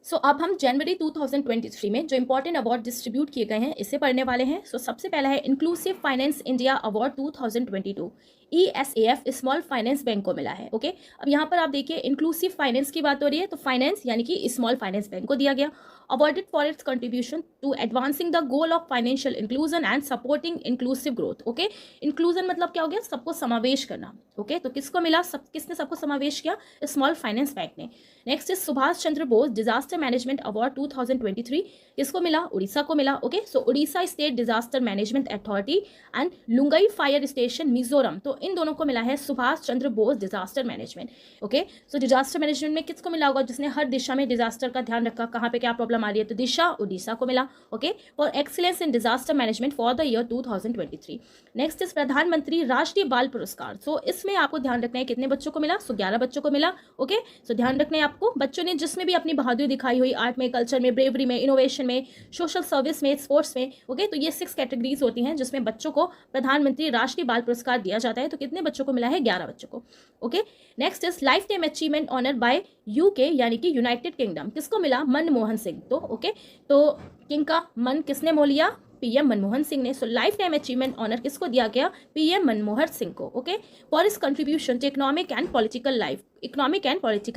Speaker 1: सो अब हम जनवरी 2023 में जो इंपॉर्टेंट अवार्ड डिस्ट्रीब्यूट किए गए हैं इसे पढ़ने वाले हैं। सो सबसे पहला है inclusive finance India award 2022, ESAF small finance bank को मिला है। ओके, अब यहाँ पर आप देखिए इंक्लूसिव फाइनेंस की बात हो रही है, तो फाइनेंस यानी कि स्मॉल फाइनेंस बैंक को दिया गया। Awarded for its contribution to advancing the goal of financial inclusion and supporting inclusive growth. Okay, inclusion मतलब क्या हो गया, सबको समावेश करना। ओके, तो किसको मिला, किसने सबको समावेश किया, स्मॉल फाइनेंस बैंक ने। Next is Subhash Chandra Bose disaster management award 2023, किसको मिला, उड़ीसा को मिला। Okay, so Odisha state disaster management authority and Lunglei fire station Mizoram, तो इन दोनों को मिला है Subhash Chandra Bose disaster management. Okay, so disaster management में किसको मिला होगा, जिसने हर दिशा में डिजास्टर का ध्यान रखा, कहाँ पे क्या प्रॉब्लम आ रही है, तो दिशा उड़ीसा को मिला। Okay, for excellence in disaster management for the year 2023। Next is प्रधानमंत्री राष्ट्रीय बाल पुरस्कार। सो इसमें आपको ध्यान रखना है कितने बच्चों को मिला, सो 11 बच्चों को मिला। ओके, सो ध्यान रखना है आपको, बच्चों ने जिसमें भी अपनी बहादुरी दिखाई हुई, आर्ट में, कल्चर में, ब्रेवरी में, इनोवेशन में, सोशल सर्विस में, स्पोर्ट्स में। ओके, तो ये 6 कैटेगरीज होती हैं जिसमें बच्चों को प्रधानमंत्री राष्ट्रीय बाल पुरस्कार दिया जाता है। तो कितने बच्चों को मिला है, 11 बच्चों को। Okay, next is lifetime achievement honour by UK यानी कि यूनाइटेड किंगडम, किसको मिला, मनमोहन सिंह। तो ओके, तो किंग का मन किसने मोह लिया, पीएम मनमोहन सिंह ने। So lifetime achievement honour किसको दिया गया, पीएम मनमोहन सिंह को। Okay, for his contribution to economic and political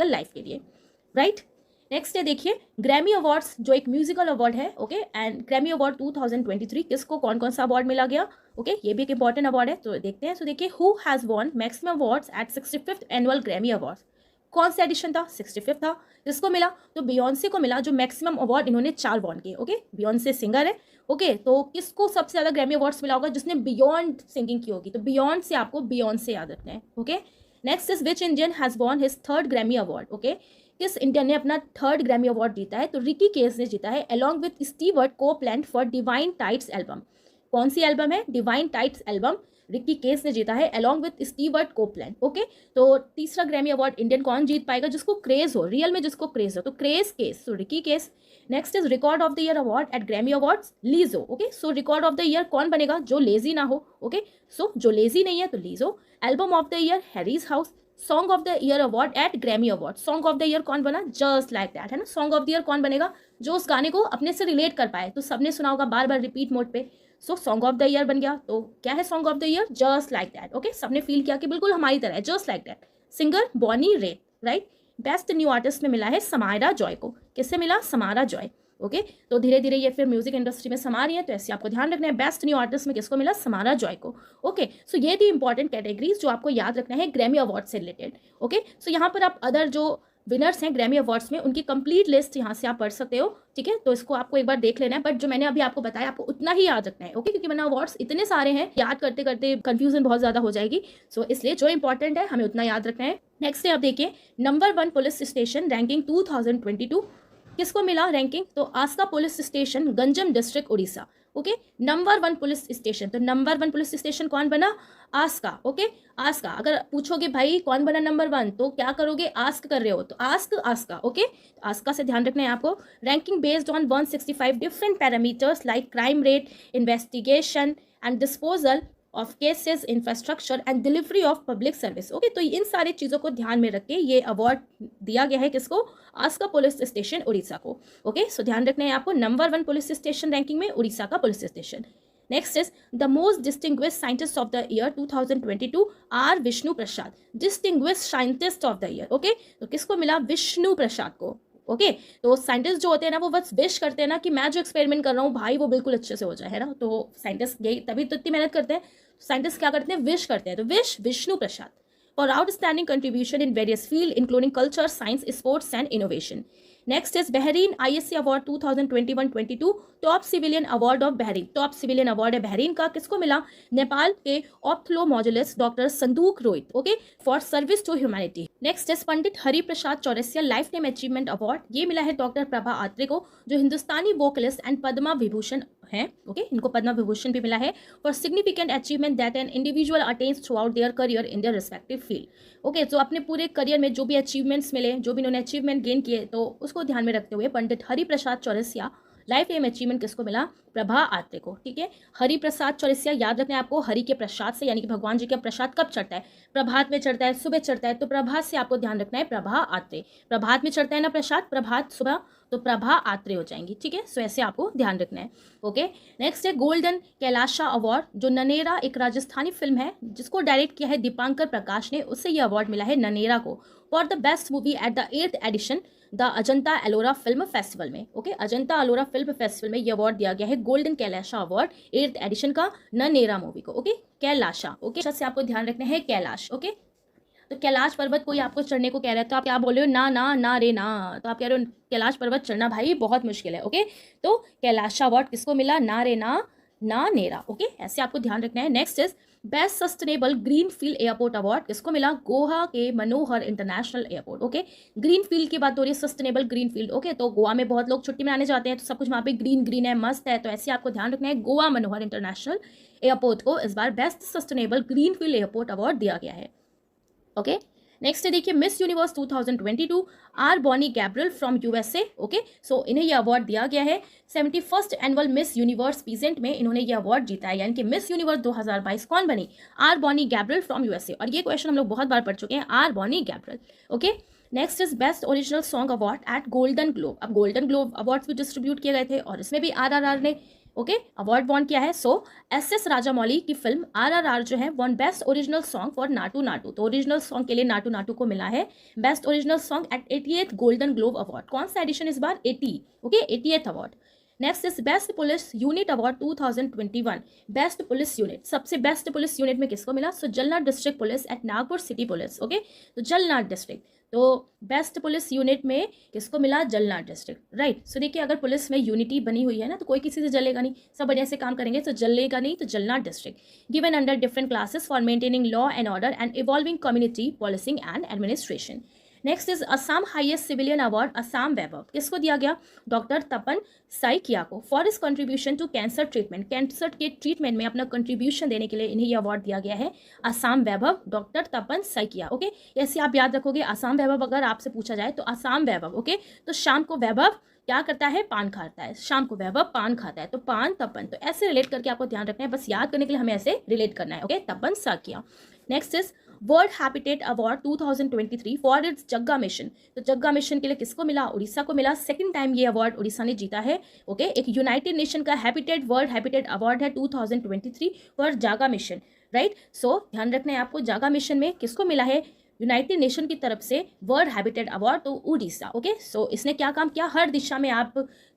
Speaker 1: life के लिए, राइट। नेक्स्ट है देखिए ग्रैमी अवार्ड्स, जो एक म्यूजिकल अवार्ड है। ओके, एंड ग्रैमी अवार्ड 2023 किसको कौन कौन सा अवार्ड मिला गया। ओके, ये भी एक इंपॉर्टेंट अवार्ड है, तो देखते हैं। सो देखिए, who has won maximum awards at 65th annual Grammy awards, कौन सा एडिशन था, 65th था। किसको मिला, तो बियॉन्से को मिला, जो मैक्सिमम अवार्ड इन्होंने 4 वॉन किए। ओके, बियॉन्से सिंगर है। ओके, तो किसको सबसे ज्यादा ग्रैमी अवार्ड्स मिला होगा, जिसने बियॉन्ड सिंगिंग की होगी, तो बियॉन्ड से आपको बियॉन्से याद रखना है। Okay, next is which Indian has won his 3rd Grammy award. Okay, किस इंडियन ने अपना 3rd ग्रैमी अवार्ड जीता है, तो रिकी केस ने जीता है along with Stewart Copeland for divine tights album. कौन सी एल्बम है, divine tights album, Ricky case ने जीता है along with Stewart Copeland. Okay, तो तीसरा ग्रैमी अवार्ड इंडियन कौन जीत पाएगा, जिसको क्रेज हो, रियल में जिसको क्रेज हो, तो क्रेज केस, तो Ricky Kej. Next is record of the year award at Grammy awards, Lizzo. Okay, so record of the year कौन बनेगा, जो लेजी ना हो। ओके, सो जो लेजी नहीं है तो Lizzo. Album of the year Harry's House. Song of the year award at Grammy award, song of the year कौन बना, जस्ट लाइक दैट, है ना। सॉन्ग ऑफ द ईयर कौन बनेगा, जो उस गाने को अपने से रिलेट कर पाए, तो सबने सुना होगा बार बार रिपीट मोड पे। So song of the year बन गया। तो क्या है song of the year, just like that. Okay, सबने फील किया कि बिल्कुल हमारी तरह है, just like that. Singer Bonnie Raitt, right. Best new artist में मिला है समायरा जॉय को। किससे मिला, समायरा जॉय। ओके, तो धीरे धीरे ये फिर म्यूजिक इंडस्ट्री में समा रही है, तो ऐसे आपको ध्यान रखना है। बेस्ट न्यू आर्टिस्ट में किसको मिला, समायरा जॉय को। ओके, सो ये थी इंपॉर्टेंट कैटेगरीज जो आपको याद रखना है ग्रैमी अवार्ड से रिलेटेड। ओके, सो यहाँ पर आप अदर जो विनर्स हैं ग्रैमी अवार्ड्स में, उनकी कंप्लीट लिस्ट यहाँ से आप पढ़ सकते हो। ठीक है, तो इसको आपको एक बार देख लेना है, बट जो मैंने अभी आपको बताया आपको उतना ही याद रखना है। ओके, क्योंकि वरना अवार्ड्स इतने सारे हैं, याद करते करते कंफ्यूजन बहुत ज्यादा हो जाएगी। सो इसलिए जो इंपॉर्टेंट है हमें उतना याद रखना है। नेक्स्ट है आप देखिए नंबर 1 पुलिस स्टेशन रैंकिंग 2022, किसको मिला रैंकिंग, तो Aska police station Ganjam district Orissa. Okay, number 1 police station, तो नंबर 1 पुलिस स्टेशन कौन बना, आस्का। ओके, आस्का। अगर पूछोगे भाई कौन बना नंबर 1, तो क्या करोगे, आस्क कर रहे हो, तो आस्क आस्का। ओके, आस्का से ध्यान रखना है आपको। Ranking based on 165 different parameters like crime rate, investigation and disposal of cases, infrastructure and delivery of public service. Okay, तो इन सारी चीज़ों को ध्यान में रख के ये अवार्ड दिया गया है किसको, आस्का पुलिस स्टेशन उड़ीसा को। ओके, सो ध्यान रखना है आपको, नंबर 1 पुलिस स्टेशन रैंकिंग में उड़ीसा का police station. Next is the most distinguished scientist of the year 2022 R Vishnu Prasad, distinguished scientist of the year. Okay, तो किसको मिला, विष्णु प्रसाद को। ओके, तो साइंटिस्ट जो होते हैं ना, वो बस विश करते हैं ना कि मैं जो एक्सपेरिमेंट कर रहा हूँ भाई वो बिल्कुल अच्छे से हो जाए, है ना। तो साइंटिस्ट यही तभी तो इतनी मेहनत करते हैं। साइंटिस्ट क्या करते हैं, विश करते हैं, तो wish Vishnu Prasad for outstanding contribution in various field including culture, science, sports and innovation. Next is Bahrain ISC award 2021-22, top civilian award of Bahrain, top civilian award है बहरीन का, किसको मिला, नेपाल के ophthalmologist doctor Sanduk Ruit. Okay, for service to humanity. Next is Pandit Hari Prasad Chaurasia lifetime achievement award, ये मिला है doctor Prabha Atre को, जो हिंदुस्तानी वोकलिस्ट एंड पद्मा विभूषण हैं। ओके, इनको पद्मा विभूषण भी मिला है for significant achievement that an individual attains through out their career in their respective field. Okay, तो अपने पूरे करियर में जो भी अचीवमेंट्स मिले, जो भी इन्होंने अचीवमेंट गेन किए, तो उसको ध्यान में रखते हुए पंडित Hari Prasad Chaurasia lifetime achievement किसको मिला, प्रभा आत्रे को, ठीक है। हरि प्रसाद चौरसिया, याद रखना है आपको, हरि के प्रसाद से, यानी कि भगवान जी का प्रसाद कब चढ़ता है, प्रभात में चढ़ता है, सुबह चढ़ता है, तो प्रभात से आपको ध्यान रखना है प्रभा आत्रे, प्रभात में चढ़ता है ना प्रसाद, प्रभात सुबह, तो प्रभा आत्रे हो जाएंगी, ठीक है। सो ऐसे आपको ध्यान रखना है, ओके। नेक्स्ट है गोल्डन कैलाशा अवार्ड, जो ननेरा एक राजस्थानी फिल्म है जिसको डायरेक्ट किया है दीपांकर प्रकाश ने, उससे ये अवार्ड मिला है ननेरा को for the best movie at the 8th edition the Ajanta Ellora film festival में, okay. Ajanta Ellora film festival में ये अवार्ड दिया गया है, golden Kailasa award 8th addition का ननेरा मूवी को, ओके। कैलाशा, ओके, से आपको ध्यान रखना है कैलाश, ओके। तो कैलाश पर्वत कोई आपको चढ़ने को कह रहा है तो आप क्या बोल रहे हो, ना ना ना रे ना, तो आप कह रहे हो कैलाश पर्वत चढ़ना भाई बहुत मुश्किल है, ओके। तो कैलाशा अवार्ड किसको मिला, ना रे ना, ना नेरा, ओके। ऐसे आपको ध्यान रखना है। Next is best sustainable green field airport award किसको मिला, गोवा के Manohar international airport, okay. Green field की बात हो रही है, सस्टेनेबल ग्रीन फील्ड, ओके। तो गोवा में बहुत लोग छुट्टी मनाने जाते हैं तो सब कुछ वहाँ पे ग्रीन ग्रीन है, मस्त है, तो ऐसे आपको ध्यान रखना है गोवा मनोहर इंटरनेशनल एयरपोर्ट को इस बार best sustainable green field airport award दिया गया है, ओके। नेक्स्ट देखिए miss universe 2022 R Bonney Gabriel from USA, okay. So इन्हें यह अवार्ड दिया गया है 71st annual miss universe peasant में इन्होंने यह अवार्ड जीता है, यानी कि मिस यूनिवर्स 2022 कौन बनी, R Bonnie Gabriel from USA, और ये क्वेश्चन हम लोग बहुत बार पढ़ चुके हैं, R Bonnie Gabriel, okay. Next is best original song award at golden Globe, अब गोल्डन ग्लोब अवार्ड्स भी डिस्ट्रीब्यूट किए गए थे और इसमें भी आरआरआर ने, ओके, अवार्ड वॉन किया है। सो एस राजामौली की फिल्म आरआरआर जो है one best original song for Naatu Naatu, तो ओरिजिनल सॉन्ग के लिए नाटू नाटू को मिला है best original song at 88th golden globe award, कौन सा एडिशन इस बार, 80, okay, 80th award. Next is best police unit award 2021, best police unit, सबसे बेस्ट पुलिस यूनिट में किसको मिला, so Jalna district police at Nagpur city police, okay. तो Jalna district, तो बेस्ट पुलिस यूनिट में किसको मिला, जलनार डिस्ट्रिक्ट, राइट। सो देखिए अगर पुलिस में यूनिटी बनी हुई है ना तो कोई किसी से जलेगा नहीं, सब बढ़िया से काम करेंगे, तो जलेगा नहीं, तो Jalna district given under different classes for maintaining law and order and evolving community policing and administration. Next is Assam highest civilian award Assam Vaibhav, किसको दिया गया, डॉक्टर तपन साइकिया को for his contribution to cancer treatment, cancer के ट्रीटमेंट में अपना कंट्रीब्यूशन देने के लिए इन्हें यह अवार्ड दिया गया है, असम वैभव डॉक्टर तपन साइकिया, ओके। ऐसे आप याद रखोगे, असम वैभव अगर आपसे पूछा जाए तो असम वैभव, ओके। तो शाम को वैभव क्या करता है, पान खाता है, शाम को वैभव पान खाता है, तो पान तपन, तो ऐसे रिलेट करके आपको ध्यान रखना है, बस याद करने के लिए हमें ऐसे रिलेट करना है, okay, Tapan Saikia. Next is world habitat award 2023 for its Jagga mission, तो जग्गा मिशन के लिए किसको मिला, उड़ीसा को मिला, सेकंड टाइम ये अवार्ड उड़ीसा ने जीता है, ओके। एक यूनाइटेड नेशन का हैबिटेट वर्ल्ड हैबिटेट अवार्ड है 2023 फॉर जागा मिशन, राइट। सो ध्यान रखना है आपको, जागा मिशन में किसको मिला है, यूनाइटेड नेशन की तरफ से वर्ल्ड हैबिटेट अवार्ड, तो उड़ीसा, ओके। सो इसने क्या काम किया, हर दिशा में आप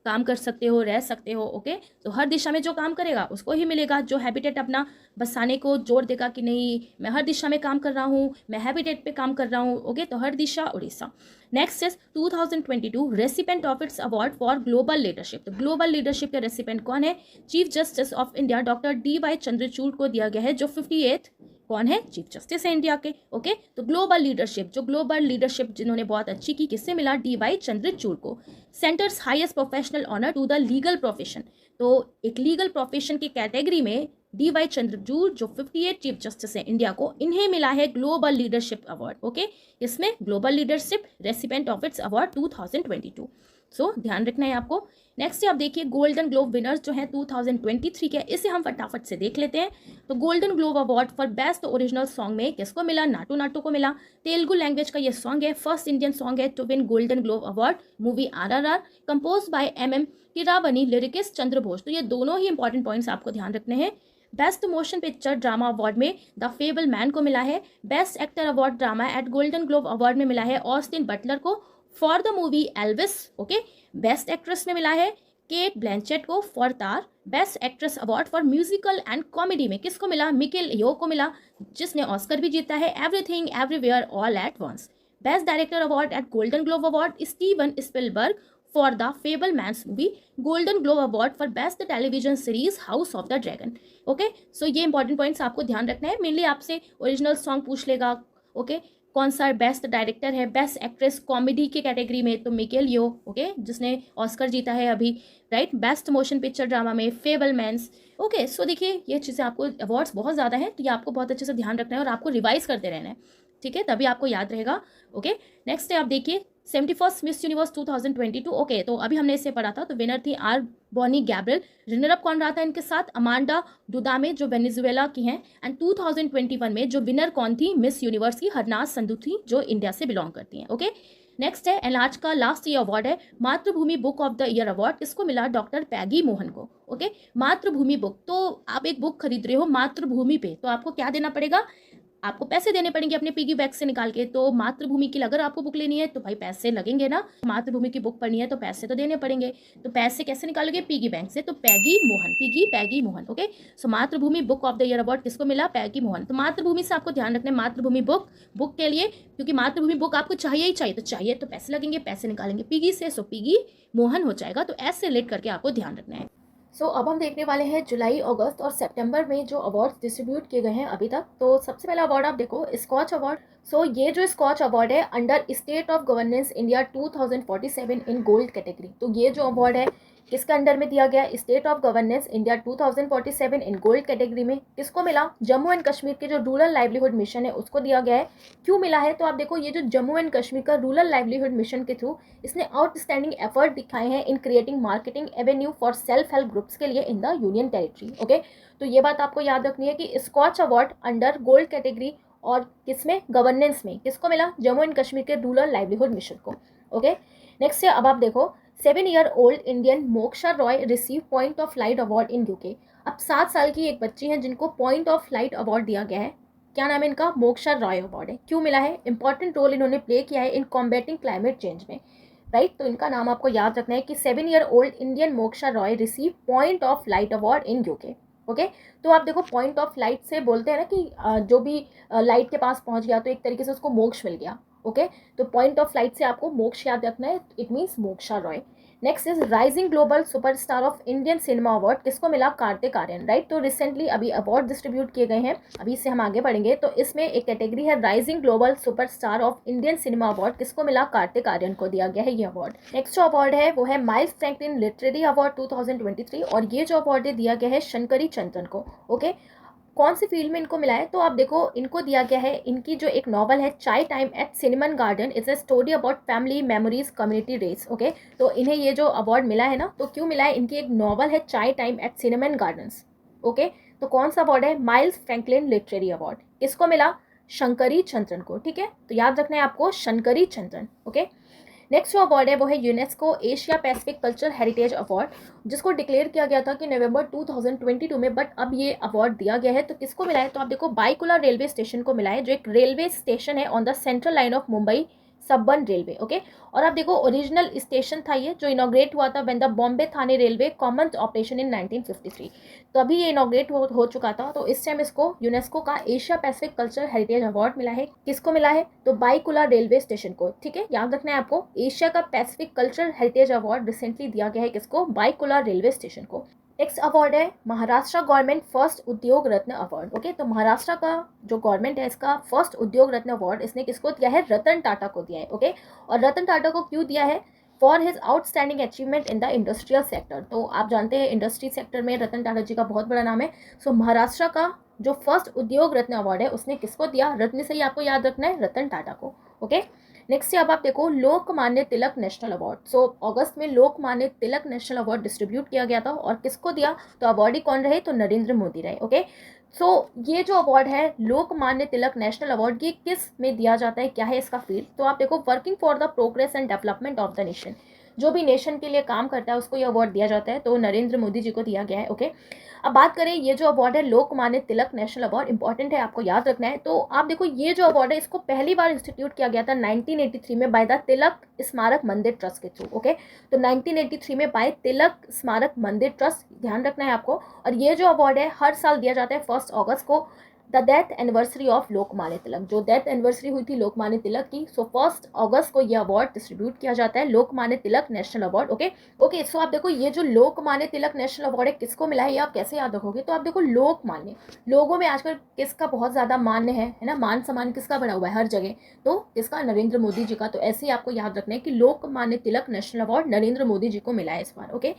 Speaker 1: काम कर सकते हो, रह सकते हो, ओके। तो हर दिशा में जो काम करेगा उसको ही मिलेगा, जो हैबिटेट अपना बसाने को जोर देगा कि नहीं मैं हर दिशा में काम कर रहा हूँ, मैं हैबिटेट पे काम कर रहा हूँ, ओके। तो हर दिशा Odisha. Next is 2022 recipient of its award for global leadership, तो ग्लोबल लीडरशिप के रेसिपेंट कौन है, chief justice of India doctor DY Chandrachud को दिया गया है, जो 58th कौन है, चीफ जस्टिस है इंडिया के, ओके। तो ग्लोबल लीडरशिप, जो ग्लोबल लीडरशिप जिन्होंने बहुत अच्छी की, किससे मिला, DY चंद्रचूड़ को। Centre's highest professional honour to the legal profession, तो एक लीगल प्रोफेशन की कैटेगरी में DY चंद्रचूड़ जो 58 चीफ जस्टिस है इंडिया को, इन्हें मिला है ग्लोबल लीडरशिप अवार्ड, ओके। इसमें global leadership recipient of its award 2022, सो ध्यान रखना है आपको। नेक्स्ट आप देखिए गोल्डन ग्लोब विनर्स जो हैं 2023 के, इसे हम फटाफट से देख लेते हैं। तो golden globe award for best original song में किसको मिला, नाटू नाटू को मिला, तेलुगु लैंग्वेज का ये सॉन्ग है, फर्स्ट इंडियन सॉन्ग है to win golden globe award, movie RRR, compose by MM Keeravani, lyricist Chandra Bose, तो ये दोनों ही इंपॉर्टेंट पॉइंट्स आपको ध्यान रखने हैं। Best motion picture drama award में द फेबल मैन को मिला है, best actor award drama at golden globe award में मिला है ऑस्टिन बटलर को for the movie Elvis, okay. Best actress में मिला है केट ब्लैंचेट को for Tar, best actress award for musical and comedy में किसको मिला, मिकेल यो को मिला, जिसने ऑस्कर भी जीता है, everything everywhere all at once. Best director award at golden globe award Steven Spielberg for the Fabelmans movie, golden globe award for best television series house of the dragon, okay. So ये important points आपको ध्यान रखना है, mainly आपसे original song पूछ लेगा, okay. कौन सा बेस्ट डायरेक्टर है, बेस्ट एक्ट्रेस कॉमेडी के कैटेगरी में तो मिकेल यो, ओके, जिसने ऑस्कर जीता है अभी, right. Best motion picture drama में फेबल मैन्स, ओके। सो देखिए ये चीज़ें आपको, अवार्ड्स बहुत ज़्यादा हैं तो ये आपको बहुत अच्छे से ध्यान रखना है और आपको रिवाइज करते रहना है, ठीक है, तभी आपको याद रहेगा, ओके। नेक्स्ट है आप देखिए 71st मिस यूनिवर्स 2022। ओके, तो अभी हमने इससे पढ़ा था, तो विनर थी R Bonnie Gabriel. Runner up कौन रहा था इनके साथ? अमांडा डुदामे जो वेनेजुएला की हैं। एंड 2021 में जो विनर कौन थी मिस यूनिवर्स की? हरनाज संधू थी, जो इंडिया से बिलोंग करती हैं। ओके, नेक्स्ट है, एंड आज का लास्ट ये अवार्ड है मातृभूमि book of the year award. किसको मिला? डॉक्टर पैगी मोहन को। ओके, मातृभूमि बुक, तो आप एक बुक खरीद रहे हो मातृभूमि पे, तो आपको क्या देना पड़ेगा? आपको पैसे देने पड़ेंगे अपने पिगी बैंक से निकाल के। तो मातृभूमि की अगर आपको बुक लेनी है तो भाई पैसे लगेंगे ना, मातृभूमि की बुक पढ़नी है तो पैसे तो देने पड़ेंगे। तो पैसे कैसे निकालोगे? पिगी बैंक से। तो पैगी मोहन, पिगी पैगी मोहन। ओके, सो मातृभूमि book of the year award किसको मिला? पैगी मोहन। तो मातृभूमि से आपको ध्यान रखना है, मातृभूमि बुक के लिए, क्योंकि मातृभूमि बुक आपको चाहिए ही चाहिए, तो चाहिए तो पैसे लगेंगे, पैसे निकालेंगे पिगी से, सो पिगी मोहन हो जाएगा। तो ऐसे रिलेट करके आपको ध्यान रखना है। अब हम देखने वाले हैं जुलाई, अगस्त और सितंबर में जो अवार्ड्स डिस्ट्रीब्यूट किए गए हैं अभी तक। तो सबसे पहला अवार्ड आप देखो, स्कॉच अवार्ड। ये जो स्कॉच अवार्ड है under state of governance India 2047 in gold category. तो ये जो अवार्ड है किसके अंडर में दिया गया? State of governance India 2047 in gold category में। किसको मिला? जम्मू एंड कश्मीर के जो रूरल लाइवलीहुड मिशन है उसको दिया गया है। क्यों मिला है? तो आप देखो, ये जो जम्मू एंड कश्मीर का रूरल लाइवलीहुड मिशन के थ्रू इसने आउटस्टैंडिंग एफर्ट दिखाए हैं in creating marketing avenue for self help groups के लिए in the union territory. Okay, तो ये बात आपको याद रखनी है कि Scotch award under gold category और किसमें? गवर्नेंस में। किसको मिला? जम्मू एंड कश्मीर के रूरल लाइवलीहुड मिशन को। ओके, नेक्स्ट है, अब आप देखो, 7-year-old Indian moksha Roy receive point of light award in UK. अब 7 साल की एक बच्ची है जिनको पॉइंट ऑफ लाइट अवार्ड दिया गया है। क्या नाम है इनका? मोक्षा रॉय अवार्ड है। क्यों मिला है? इंपॉर्टेंट रोल इन्होंने प्ले किया है इन कॉम्बैटिंग क्लाइमेट चेंज में, राइट। तो इनका नाम आपको याद रखना है कि 7-year-old Indian moksha Roy receive point of light award in UK. Okay, तो आप देखो, पॉइंट ऑफ लाइट से बोलते हैं ना कि जो भी लाइट के पास पहुंच गया तो एक तरीके से उसको मोक्ष मिल गया। ओके, तो पॉइंट ऑफ लाइट से आपको मोक्ष याद रखना है, it means moksha Roy. Next is rising global superstar of Indian cinema award. किसको मिला? कार्तिक आर्यन, राइट। तो रिसेंटली अभी अवार्ड डिस्ट्रीब्यूट किए गए हैं, अभी इससे हम आगे बढ़ेंगे। तो इसमें एक कैटेगरी है rising global superstar of Indian cinema award. किसको मिला? कार्तिक आर्यन को दिया गया है ये अवार्ड। नेक्स्ट जो अवार्ड है वो है माइल्स फ्रैंकलिन लिटरेरी अवार्ड 2023, और ये जो अवार्ड दिया गया है शंकरी चंद्रन को। ओके, कौन सी फील्ड में इनको मिला है? तो आप देखो, इनको दिया गया है, इनकी जो एक नॉवल है chai time at cinnamon garden, it's a story about family memories community race. Okay, तो इन्हें ये जो अवार्ड मिला है ना, तो क्यों मिला है? इनकी एक नॉवल है chai time at cinnamon gardens. Okay, तो कौन सा अवार्ड है? Miles Franklin literary award. किसको मिला? शंकरी चंद्रन को। ठीक है, तो याद रखना है आपको, शंकरी चंद्रन। ओके, नेक्स्ट जो अवार्ड है वो है UNESCO Asia Pacific culture heritage award, जिसको डिक्लेयर किया गया था कि नवंबर 2022 में, बट अब ये अवार्ड दिया गया है। तो किसको मिला है? तो आप देखो, बाईकुला रेलवे स्टेशन को मिला है, जो एक रेलवे स्टेशन है on the central line of Mumbai suburban railway. Okay, और आप देखो, ओरिजिनल स्टेशन था ये, जो इनॉग्रेट हुआ था when the Bombay Thane railway common operation in 1953। तो अभी ये इनॉग्रेट हो चुका था, तो इस टाइम इसको यूनेस्को का Asia Pacific culture heritage award मिला है। किसको मिला है? तो बाईकुला रेलवे स्टेशन को। ठीक है, याद रखना है आपको, एशिया का Pacific culture heritage award recently दिया गया है किसको? बाईकुला रेलवे स्टेशन को। नेक्स्ट अवार्ड है महाराष्ट्र गवर्नमेंट फर्स्ट उद्योग रत्न अवार्ड। ओके, तो महाराष्ट्र का जो गवर्नमेंट है इसका फर्स्ट उद्योग रत्न अवार्ड इसने किसको दिया है? रतन टाटा को दिया है। ओके, और रतन टाटा को क्यों दिया है? For his outstanding achievement in the industrial sector. तो आप जानते हैं इंडस्ट्री सेक्टर में रतन टाटा जी का बहुत बड़ा नाम है। सो महाराष्ट्र का जो फर्स्ट उद्योग रत्न अवार्ड है उसने किसको दिया? रत्न से ही आपको याद रखना है, रतन टाटा को। ओके, नेक्स्ट अब आप देखो, लोकमान्य तिलक नेशनल अवार्ड। सो अगस्त में Lokmanya Tilak national award distribute किया गया था, और किसको दिया? तो अवार्डी कौन रहे? तो नरेंद्र मोदी रहे। ओके, सो ये जो अवार्ड है लोकमान्य तिलक नेशनल अवार्ड, ये किस में दिया जाता है, क्या है इसका फील्ड? तो आप देखो, working for the progress and development of the nation, जो भी नेशन के लिए काम करता है उसको ये अवार्ड दिया जाता है। तो नरेंद्र मोदी जी को दिया गया है। ओके, अब बात करें, ये जो अवार्ड है Lokmanya Tilak national award, important है, आपको याद रखना है। तो आप देखो, ये जो अवार्ड है इसको पहली बार इंस्टीट्यूट किया गया था 1983 में बाय द तिलक स्मारक मंदिर ट्रस्ट के थ्रू। ओके, तो 1983 में बाय तिलक स्मारक मंदिर ट्रस्ट, ध्यान रखना है आपको। और ये जो अवार्ड है हर साल दिया जाता है 1 अगस्त को, the death anniversary of Lokmanya Tilak, जो डेथ एनिवर्सरी हुई थी लोकमान्य तिलक की। सो 1 अगस्त को ये अवार्ड डिस्ट्रीब्यूट किया जाता है, Lokmanya Tilak national award. Okay, so आप देखो, ये जो लोकमान्य तिलक नेशनल अवार्ड है किसको मिला है, ये आप कैसे याद रखोगे? तो आप देखो, लोकमान्य, लोगों में आजकल किसका बहुत ज़्यादा मान्य है ना, मान सम्मान किसका बना हुआ है हर जगह? तो किसका? नरेंद्र मोदी जी का। तो ऐसे ही आपको याद रखना है कि लोकमान्य तिलक नेशनल अवार्ड नरेंद्र मोदी जी को मिला है इस बार। Okay,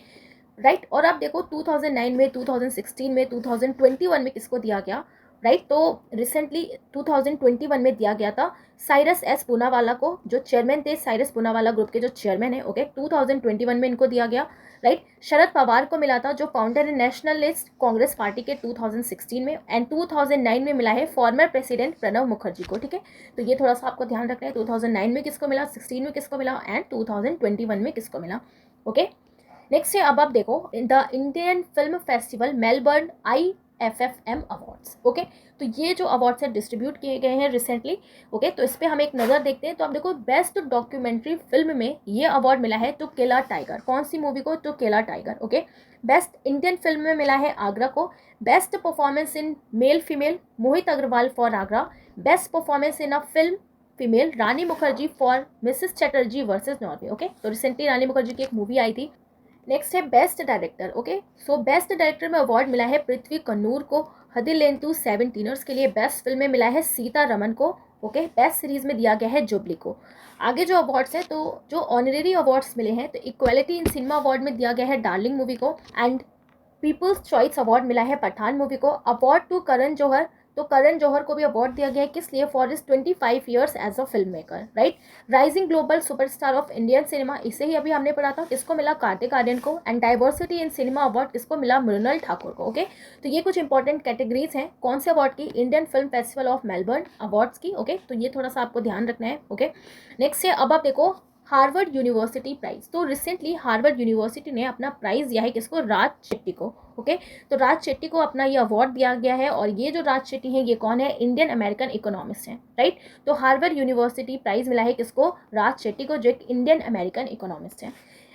Speaker 1: right. और आप देखो, 2009 में, 2016 में, 2021 में किसको दिया गया? राइट। तो रिसेंटली 2021 में दिया गया था साइरस एस पूनावाला को, जो चेयरमैन थे साइरस पूनावाला ग्रुप के जो चेयरमैन है, ओके, 2021 में इनको दिया गया, राइट। शरद पवार को मिला था जो फाउंडर है नेशनलिस्ट कांग्रेस पार्टी के 2016 में, एंड 2009 में मिला है फॉर्मर प्रेसिडेंट प्रणब मुखर्जी को, ठीक है। तो ये थोड़ा सा आपको ध्यान रखना है, 2009 में किसको मिला, 16 में किसको मिला, एंड 2021 में किसको मिला, ओके। नेक्स्ट है, अब आप देखो the Indian film festival Melbourne IFFM awards, okay. तो ये जो अवार्ड्स है डिस्ट्रीब्यूट किए गए हैं रिसेंटली, ओके। तो इस पर हम एक नज़र देखते हैं। तो आप देखो बेस्ट डॉक्यूमेंट्री फिल्म में ये अवार्ड मिला है टू किल अ टाइगर, कौन सी मूवी को, to kill a tiger, okay. Best Indian film में मिला है आगरा को। Best performance in male female Mohit Agarwal for Agra. Best performance in a film female Rani Mukherjee for Mrs Chatterjee versus Norway, okay. तो रिसेंटली रानी मुखर्जी की एक मूवी आई थी। नेक्स्ट है best director, okay. So best director में अवार्ड मिला है पृथ्वी कन्नूर को हदिलेंतु 17ers के लिए। बेस्ट फिल्म में मिला है सीता रमन को, ओके। बेस्ट सीरीज में दिया गया है जुबली को। आगे जो अवार्ड्स हैं, तो जो ऑनरेरी अवार्ड्स मिले हैं, तो इक्वालिटी इन सिनेमा अवार्ड में दिया गया है डार्लिंग मूवी को, एंड पीपल्स चॉइस अवार्ड मिला है पठान मूवी को। अवार्ड टू करण जौहर, तो करण जौहर को भी अवार्ड दिया गया है, किस लिए, for his 25 years as a film maker, right. Rising global superstar of Indian cinema, इसे ही अभी हमने पढ़ा था, किसको मिला, कार्तिक आर्यन को। And diversity in cinema award किसको मिला, मृणाल ठाकुर को, ओके। तो ये कुछ इंपॉर्टेंट कैटेगरीज हैं कौन से अवार्ड की, Indian film festival of Melbourne awards की, ओके। तो ये थोड़ा सा आपको ध्यान रखना है, ओके। नेक्स्ट है, अब आप देखो हार्वर्ड यूनिवर्सिटी प्राइज। तो रिसेंटली हार्वर्ड यूनिवर्सिटी ने अपना प्राइज दिया है किसको, राज शेट्टी को, ओके। तो राज शेट्टी को अपना ये अवार्ड दिया गया है, और ये जो राज शेट्टी हैं ये कौन है, इंडियन अमेरिकन इकोनॉमिस्ट हैं, राइट। तो हार्वर्ड यूनिवर्सिटी प्राइज मिला है किसको, राज शेट्टी को, जो एक इंडियन अमेरिकन इकोनॉमिस्ट है।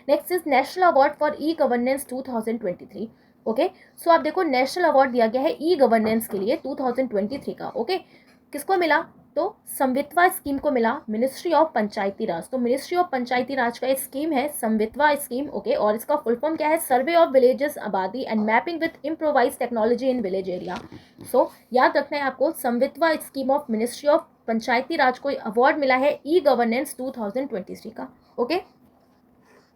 Speaker 1: Next is national award for E governance 2023, okay. So आप देखो नेशनल अवार्ड दिया गया है ई गवर्नेंस के लिए 2023 का, ओके। किसको मिला, तो संवितवा स्कीम को मिला, मिनिस्ट्री ऑफ पंचायती राज। तो मिनिस्ट्री ऑफ पंचायती राज का एक स्कीम है संवितवा स्कीम, ओके। और इसका फुल फॉर्म क्या है, survey of villages Abadi and mapping with improvise technology in village area. So याद रखना है आपको, Svamitva scheme of ministry of Panchayati Raj को अवार्ड मिला है ई गवर्नेंस 2023 का, ओके।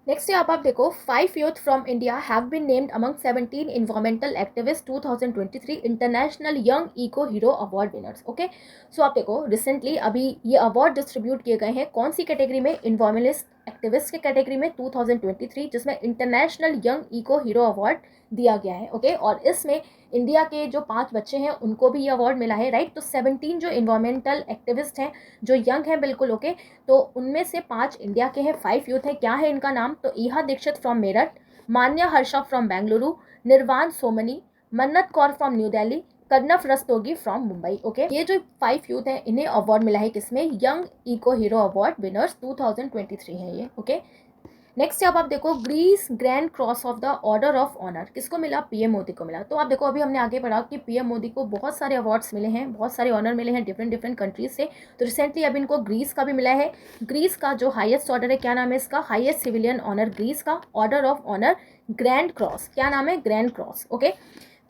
Speaker 1: नेक्स्ट आप देखो 5 youth from India have been named among 17 environmental activist 2023 international young eco hero award winners, okay. So आप देखो रिसेंटली अभी ये अवार्ड डिस्ट्रीब्यूट किए गए हैं कौन सी कैटेगरी में, इन्वायरमेंटलिस्ट एक्टिविस्ट के कैटेगरी में 2023, जिसमें international young eco hero award दिया गया है, ओके। और इसमें इंडिया के जो 5 बच्चे हैं उनको भी ये अवार्ड मिला है, राइट। तो 17 जो इन्वायरमेंटल एक्टिविस्ट हैं जो यंग हैं बिल्कुल, ओके। तो उनमें से 5 इंडिया के हैं, 5 यूथ हैं। क्या है इनका नाम, तो Iha Dixit from Meerut, Manya Harsha from Bengaluru, Nirvaan Somany, Mannat Kaur from New Delhi, Karnav Rastogi from Mumbai, okay. ये जो 5 यूथ हैं इन्हें अवार्ड मिला है किसमें, young eco hero award winners 2023 है ये, ओके। नेक्स्ट अब आप देखो Greece grand cross of the order of honour किसको मिला, पीएम मोदी को मिला। तो आप देखो अभी हमने आगे पढ़ा कि पीएम मोदी को बहुत सारे अवार्ड्स मिले हैं, बहुत सारे ऑनर मिले हैं डिफरेंट कंट्रीज से। तो रिसेंटली अभी इनको ग्रीस का भी मिला है। ग्रीस का जो हाईएस्ट ऑर्डर है, क्या नाम है इसका, हाईएस्ट सिविलियन ऑनर ग्रीस का order of honour grand cross, क्या नाम है, grand cross, okay.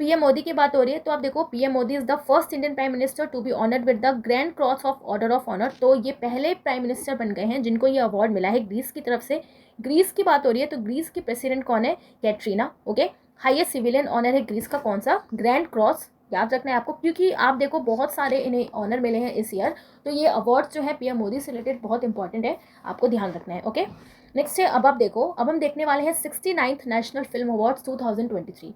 Speaker 1: PM Modi की बात हो रही है, तो आप देखो PM Modi is the first Indian prime minister to be honoured with the grand cross of order of honour. तो ये पहले प्राइम मिनिस्टर बन गए हैं जिनको ये अवार्ड मिला है ग्रीस की तरफ से। ग्रीस की बात हो रही है तो ग्रीस की प्रेसिडेंट कौन है, Katerina, okay. Highest civilian honour है ग्रीस का कौन सा, ग्रैंड क्रॉस। याद रखना है आपको, क्योंकि आप देखो बहुत सारे इन्हें ऑनर मिले हैं इस ईयर, तो ये अवार्ड जो है पीएम मोदी से रिलेटेड बहुत इंपॉर्टेंट है, आपको ध्यान रखना है, ओके। नेक्स्ट है, अब आप देखो, अब हम देखने वाले हैं 69th national film awards 2023।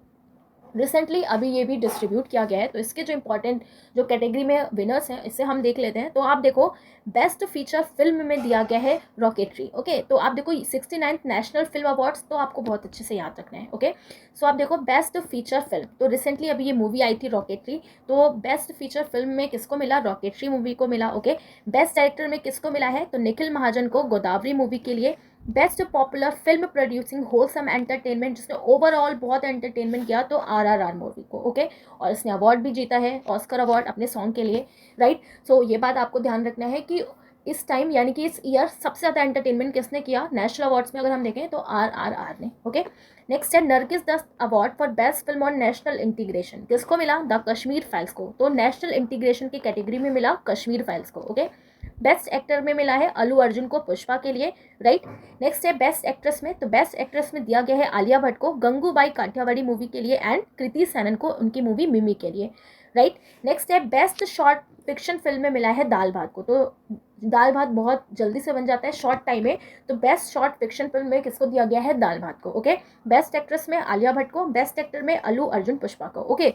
Speaker 1: Recently अभी ये भी डिस्ट्रीब्यूट किया गया है, तो इसके जो इंपॉर्टेंट जो कैटेगरी में विनर्स हैं इसे हम देख लेते हैं। तो आप देखो बेस्ट फीचर फिल्म में दिया गया है रॉकेटरी, ओके। तो आप देखो 69th नेशनल फिल्म अवार्ड्स, तो आपको बहुत अच्छे से याद रखना है, ओके। सो आप देखो बेस्ट फीचर फिल्म, तो रिसेंटली अभी ये मूवी आई थी रॉकेटरी, तो बेस्ट फीचर फिल्म में किसको मिला, रॉकेटरी मूवी को मिला, ओके। बेस्ट डायरेक्टर में किसको मिला है, तो निखिल महाजन को गोदावरी मूवी के लिए। Best popular film producing wholesome entertainment, जिसने ओवरऑल बहुत एंटरटेनमेंट किया, तो RRR मूवी को, ओके। और इसने अवार्ड भी जीता है, ऑस्कर अवार्ड अपने सॉन्ग के लिए, राइट। सो ये बात आपको ध्यान रखना है कि इस टाइम यानी कि इस ईयर सबसे ज़्यादा एंटरटेनमेंट किसने किया नेशनल अवार्ड्स में, अगर हम देखें तो RRR ने, ओके। नेक्स्ट है Nargis Dutt award for best film on national integration, किसको मिला, द कश्मीर फाइल्स को। तो नेशनल इंटीग्रेशन की कैटेगरी में मिला कश्मीर फाइल्स को, ओके। बेस्ट एक्टर में मिला है अल्लू अर्जुन को पुष्पा के लिए, राइट। नेक्स्ट है बेस्ट एक्ट्रेस में, तो बेस्ट एक्ट्रेस में दिया गया है आलिया भट्ट को गंगूबाई काठियावाड़ी मूवी के लिए, एंड कृति सैनन को उनकी मूवी मिमी के लिए, राइट। नेक्स्ट है बेस्ट शॉर्ट फिक्शन फिल्म में मिला है दाल भात को। तो दाल भात बहुत जल्दी से बन जाता है शॉर्ट टाइम में, तो बेस्ट शॉर्ट फिक्शन फिल्म में किसको दिया गया है? दाल भात को। ओके। बेस्ट एक्ट्रेस में आलिया भट्ट को, बेस्ट एक्टर में अल्लू अर्जुन पुष्पा को। ओके।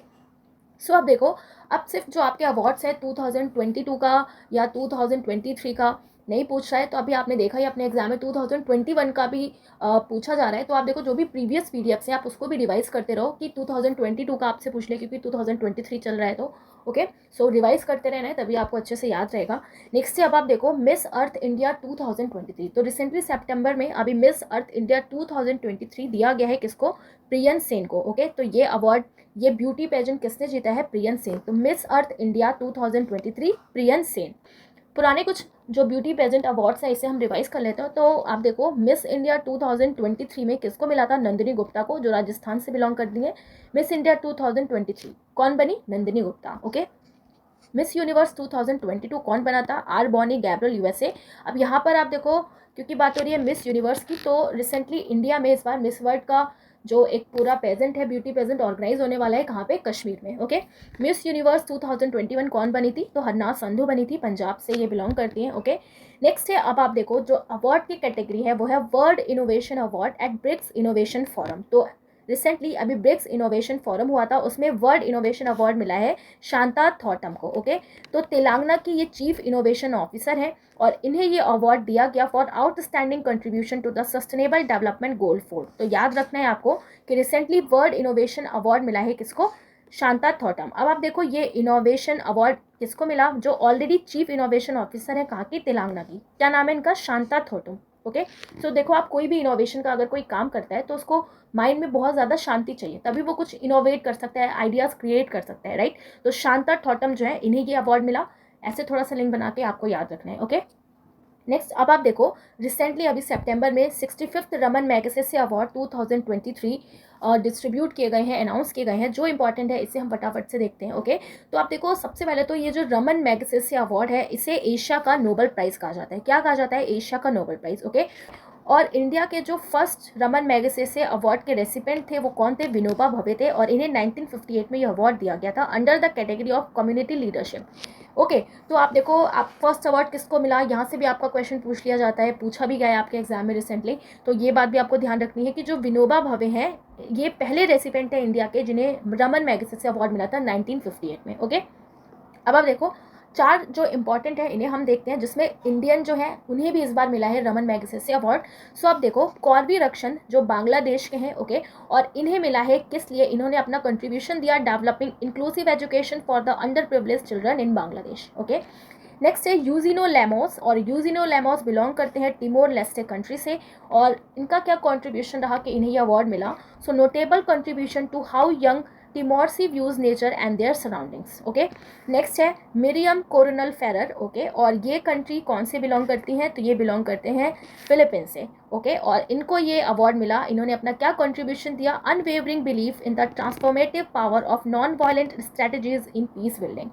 Speaker 1: सो अब देखो, अब सिर्फ जो आपके अवार्ड्स है 2022 का या 2023 का नहीं पूछ रहा है, तो अभी आपने देखा ही अपने एग्जाम में 2021 का भी पूछा जा रहा है। तो आप देखो जो भी प्रीवियस पीडीएफ्स हैं आप उसको भी रिवाइज करते रहो कि 2022 का आपसे पूछ ले, क्योंकि 2023 चल रहा है। तो ओके, सो रिवाइज करते रहना है, तभी आपको अच्छे से याद रहेगा। नेक्स्ट है, अब आप देखो मिस अर्थ इंडिया 2023। तो रिसेंटली सितंबर में अभी मिस अर्थ इंडिया 2023 दिया गया है किसको? प्रियन सेन को। ओके, तो ये अवार्ड, ये ब्यूटी पेजेंट किसने जीता है? प्रियन सेन। तो Miss Earth India 2023 prion Sen. पुराने कुछ जो ब्यूटी पेजेंट अवार्ड्स हैं इसे हम रिवाइज कर लेते हैं। तो आप देखो मिस इंडिया 2023 में किसको मिला था? नंदिनी गुप्ता को, जो राजस्थान से बिलोंग करती है। मिस इंडिया 2023 कौन बनी? Nandini Gupta. Okay. Miss universe 2022 कौन बना था? R Bonnie Gabriel, USA. अब यहाँ पर आप देखो, क्योंकि बात हो रही है मिस यूनिवर्स की, तो रिसेंटली इंडिया में इस बार मिस वर्ल्ड का जो एक पूरा पेजेंट है, ब्यूटी पेजेंट ऑर्गेनाइज होने वाला है। कहाँ पे? कश्मीर में। ओके। मिस यूनिवर्स 2021 कौन बनी थी? तो हरनाथ संधू बनी थी, पंजाब से ये बिलोंग करती हैं। ओके। नेक्स्ट है, अब आप देखो जो अवार्ड की कैटेगरी है वो है world innovation award at BRICS innovation forum. तो रिसेंटली अभी ब्रिक्स इनोवेशन फोरम हुआ था, उसमें वर्ल्ड इनोवेशन अवार्ड मिला है शांता थॉटम को। ओके। तो तेलंगाना की ये चीफ इनोवेशन ऑफिसर है और इन्हें ये अवार्ड दिया गया for outstanding contribution to the sustainable development goal 4। तो याद रखना है आपको कि रिसेंटली वर्ल्ड इनोवेशन अवार्ड मिला है किसको? शांता थॉटम। अब आप देखो ये इनोवेशन अवार्ड किसको मिला? जो ऑलरेडी चीफ इनोवेशन ऑफिसर है, कहाँ की? तेलंगाना की। क्या नाम है इनका? शांता थॉटम। ओके। सो देखो, आप कोई भी इनोवेशन का अगर कोई काम करता है तो उसको माइंड में बहुत ज़्यादा शांति चाहिए, तभी वो कुछ इनोवेट कर सकता है, आइडियाज़ क्रिएट कर सकता है, राइट। तो शांता थॉटम जो है, इन्हें ये अवार्ड मिला। ऐसे थोड़ा सा लिंक बना के आपको याद रखना है। ओके। नेक्स्ट, अब आप देखो रिसेंटली अभी सितंबर में 65th Raman Magsaysay award 2023 distribute किए गए हैं, अनाउंस किए गए हैं। जो इंपॉर्टेंट है इसे हम फटाफट से देखते हैं। ओके। तो आप देखो सबसे पहले तो ये जो रमन मैगसेसे अवार्ड है इसे एशिया का नोबेल प्राइज़ कहा जाता है। क्या कहा जाता है? एशिया का नोबेल प्राइज़। ओके। और इंडिया के जो फर्स्ट रमन मैगसेसे अवार्ड के रेसिपेंट थे वो कौन थे? विनोबा भावे थे, और इन्हें 1958 में ये अवार्ड दिया गया था under the category of community leadership. Okay. तो आप देखो, आप फर्स्ट अवार्ड किसको मिला, यहाँ से भी आपका क्वेश्चन पूछ लिया जाता है, पूछा भी गया है आपके एग्जाम में रिसेंटली। तो ये बात भी आपको ध्यान रखनी है कि जो विनोबा भावे हैं ये पहले रेसिपेंट है इंडिया के जिन्हें रमन मैगसेसे अवार्ड मिला था 1958 में। ओके। अब आप देखो चार जो इंपॉर्टेंट है इन्हें हम देखते हैं, जिसमें इंडियन जो है उन्हें भी इस बार मिला है रमन मैगसेसे अवार्ड। सो अब देखो कौरवी रक्षण जो बांग्लादेश के हैं। ओके। और इन्हें मिला है किस लिए? इन्होंने अपना कंट्रीब्यूशन दिया developing inclusive education for the under privileged children in Bangladesh. Okay. Next है यूजिनो लेमोस, और यूजिनो लेमोस बिलोंग करते हैं टिमोर लेस्टे कंट्री से, और इनका क्या कंट्रीब्यूशन रहा कि इन्हें यह अवार्ड मिला? So notable contribution to how young Timorese views nature and their surroundings. Okay. Next है मिरियम कोरोनल फेरर। ओके। और ये कंट्री कौन से बिलोंग करती हैं? तो ये बिलोंग करते हैं फिलीपींस से। ओके। और इनको ये अवार्ड मिला, इन्होंने अपना क्या कंट्रीब्यूशन दिया? Unwavering belief in the transformative power of non violent strategies in peace building.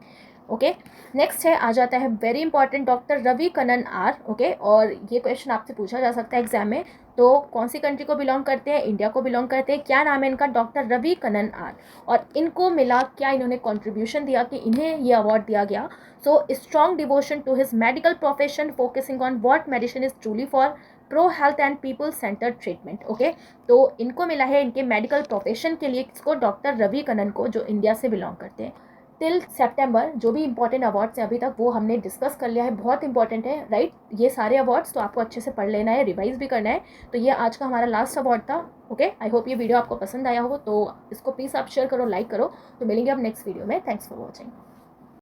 Speaker 1: Okay. Next है, आ जाता है very important doctor Ravi Kannan R. Okay. और ये क्वेश्चन आपसे पूछा जा सकता है एग्जाम में। तो कौन सी कंट्री को बिलोंग करते हैं? इंडिया को बिलोंग करते हैं। क्या नाम है इनका? Doctor Ravi Kannan R. और इनको मिला क्या? इन्होंने कंट्रीब्यूशन दिया कि इन्हें ये अवार्ड दिया गया। So strong devotion to his medical profession focusing on what medicine is truly for pro health and people centred treatment. Okay. तो इनको मिला है इनके मेडिकल प्रोफेशन के लिए किसको? डॉक्टर रवि कन्नन को, जो इंडिया से बिलोंग करते हैं। टिल सितंबर जो भी इंपॉर्टेंट अवार्ड्स हैं अभी तक वो हमने डिस्कस कर लिया है, बहुत इंपॉर्टेंट है, राइट। ये सारे अवार्ड्स तो आपको अच्छे से पढ़ लेना है, रिवाइज भी करना है। तो ये आज का हमारा लास्ट अवार्ड था। ओके। आई होप ये वीडियो आपको पसंद आया हो, तो इसको प्लीज़ आप शेयर करो, लाइक करो। तो मिलेंगे अब नेक्स्ट वीडियो में। Thanks for watching.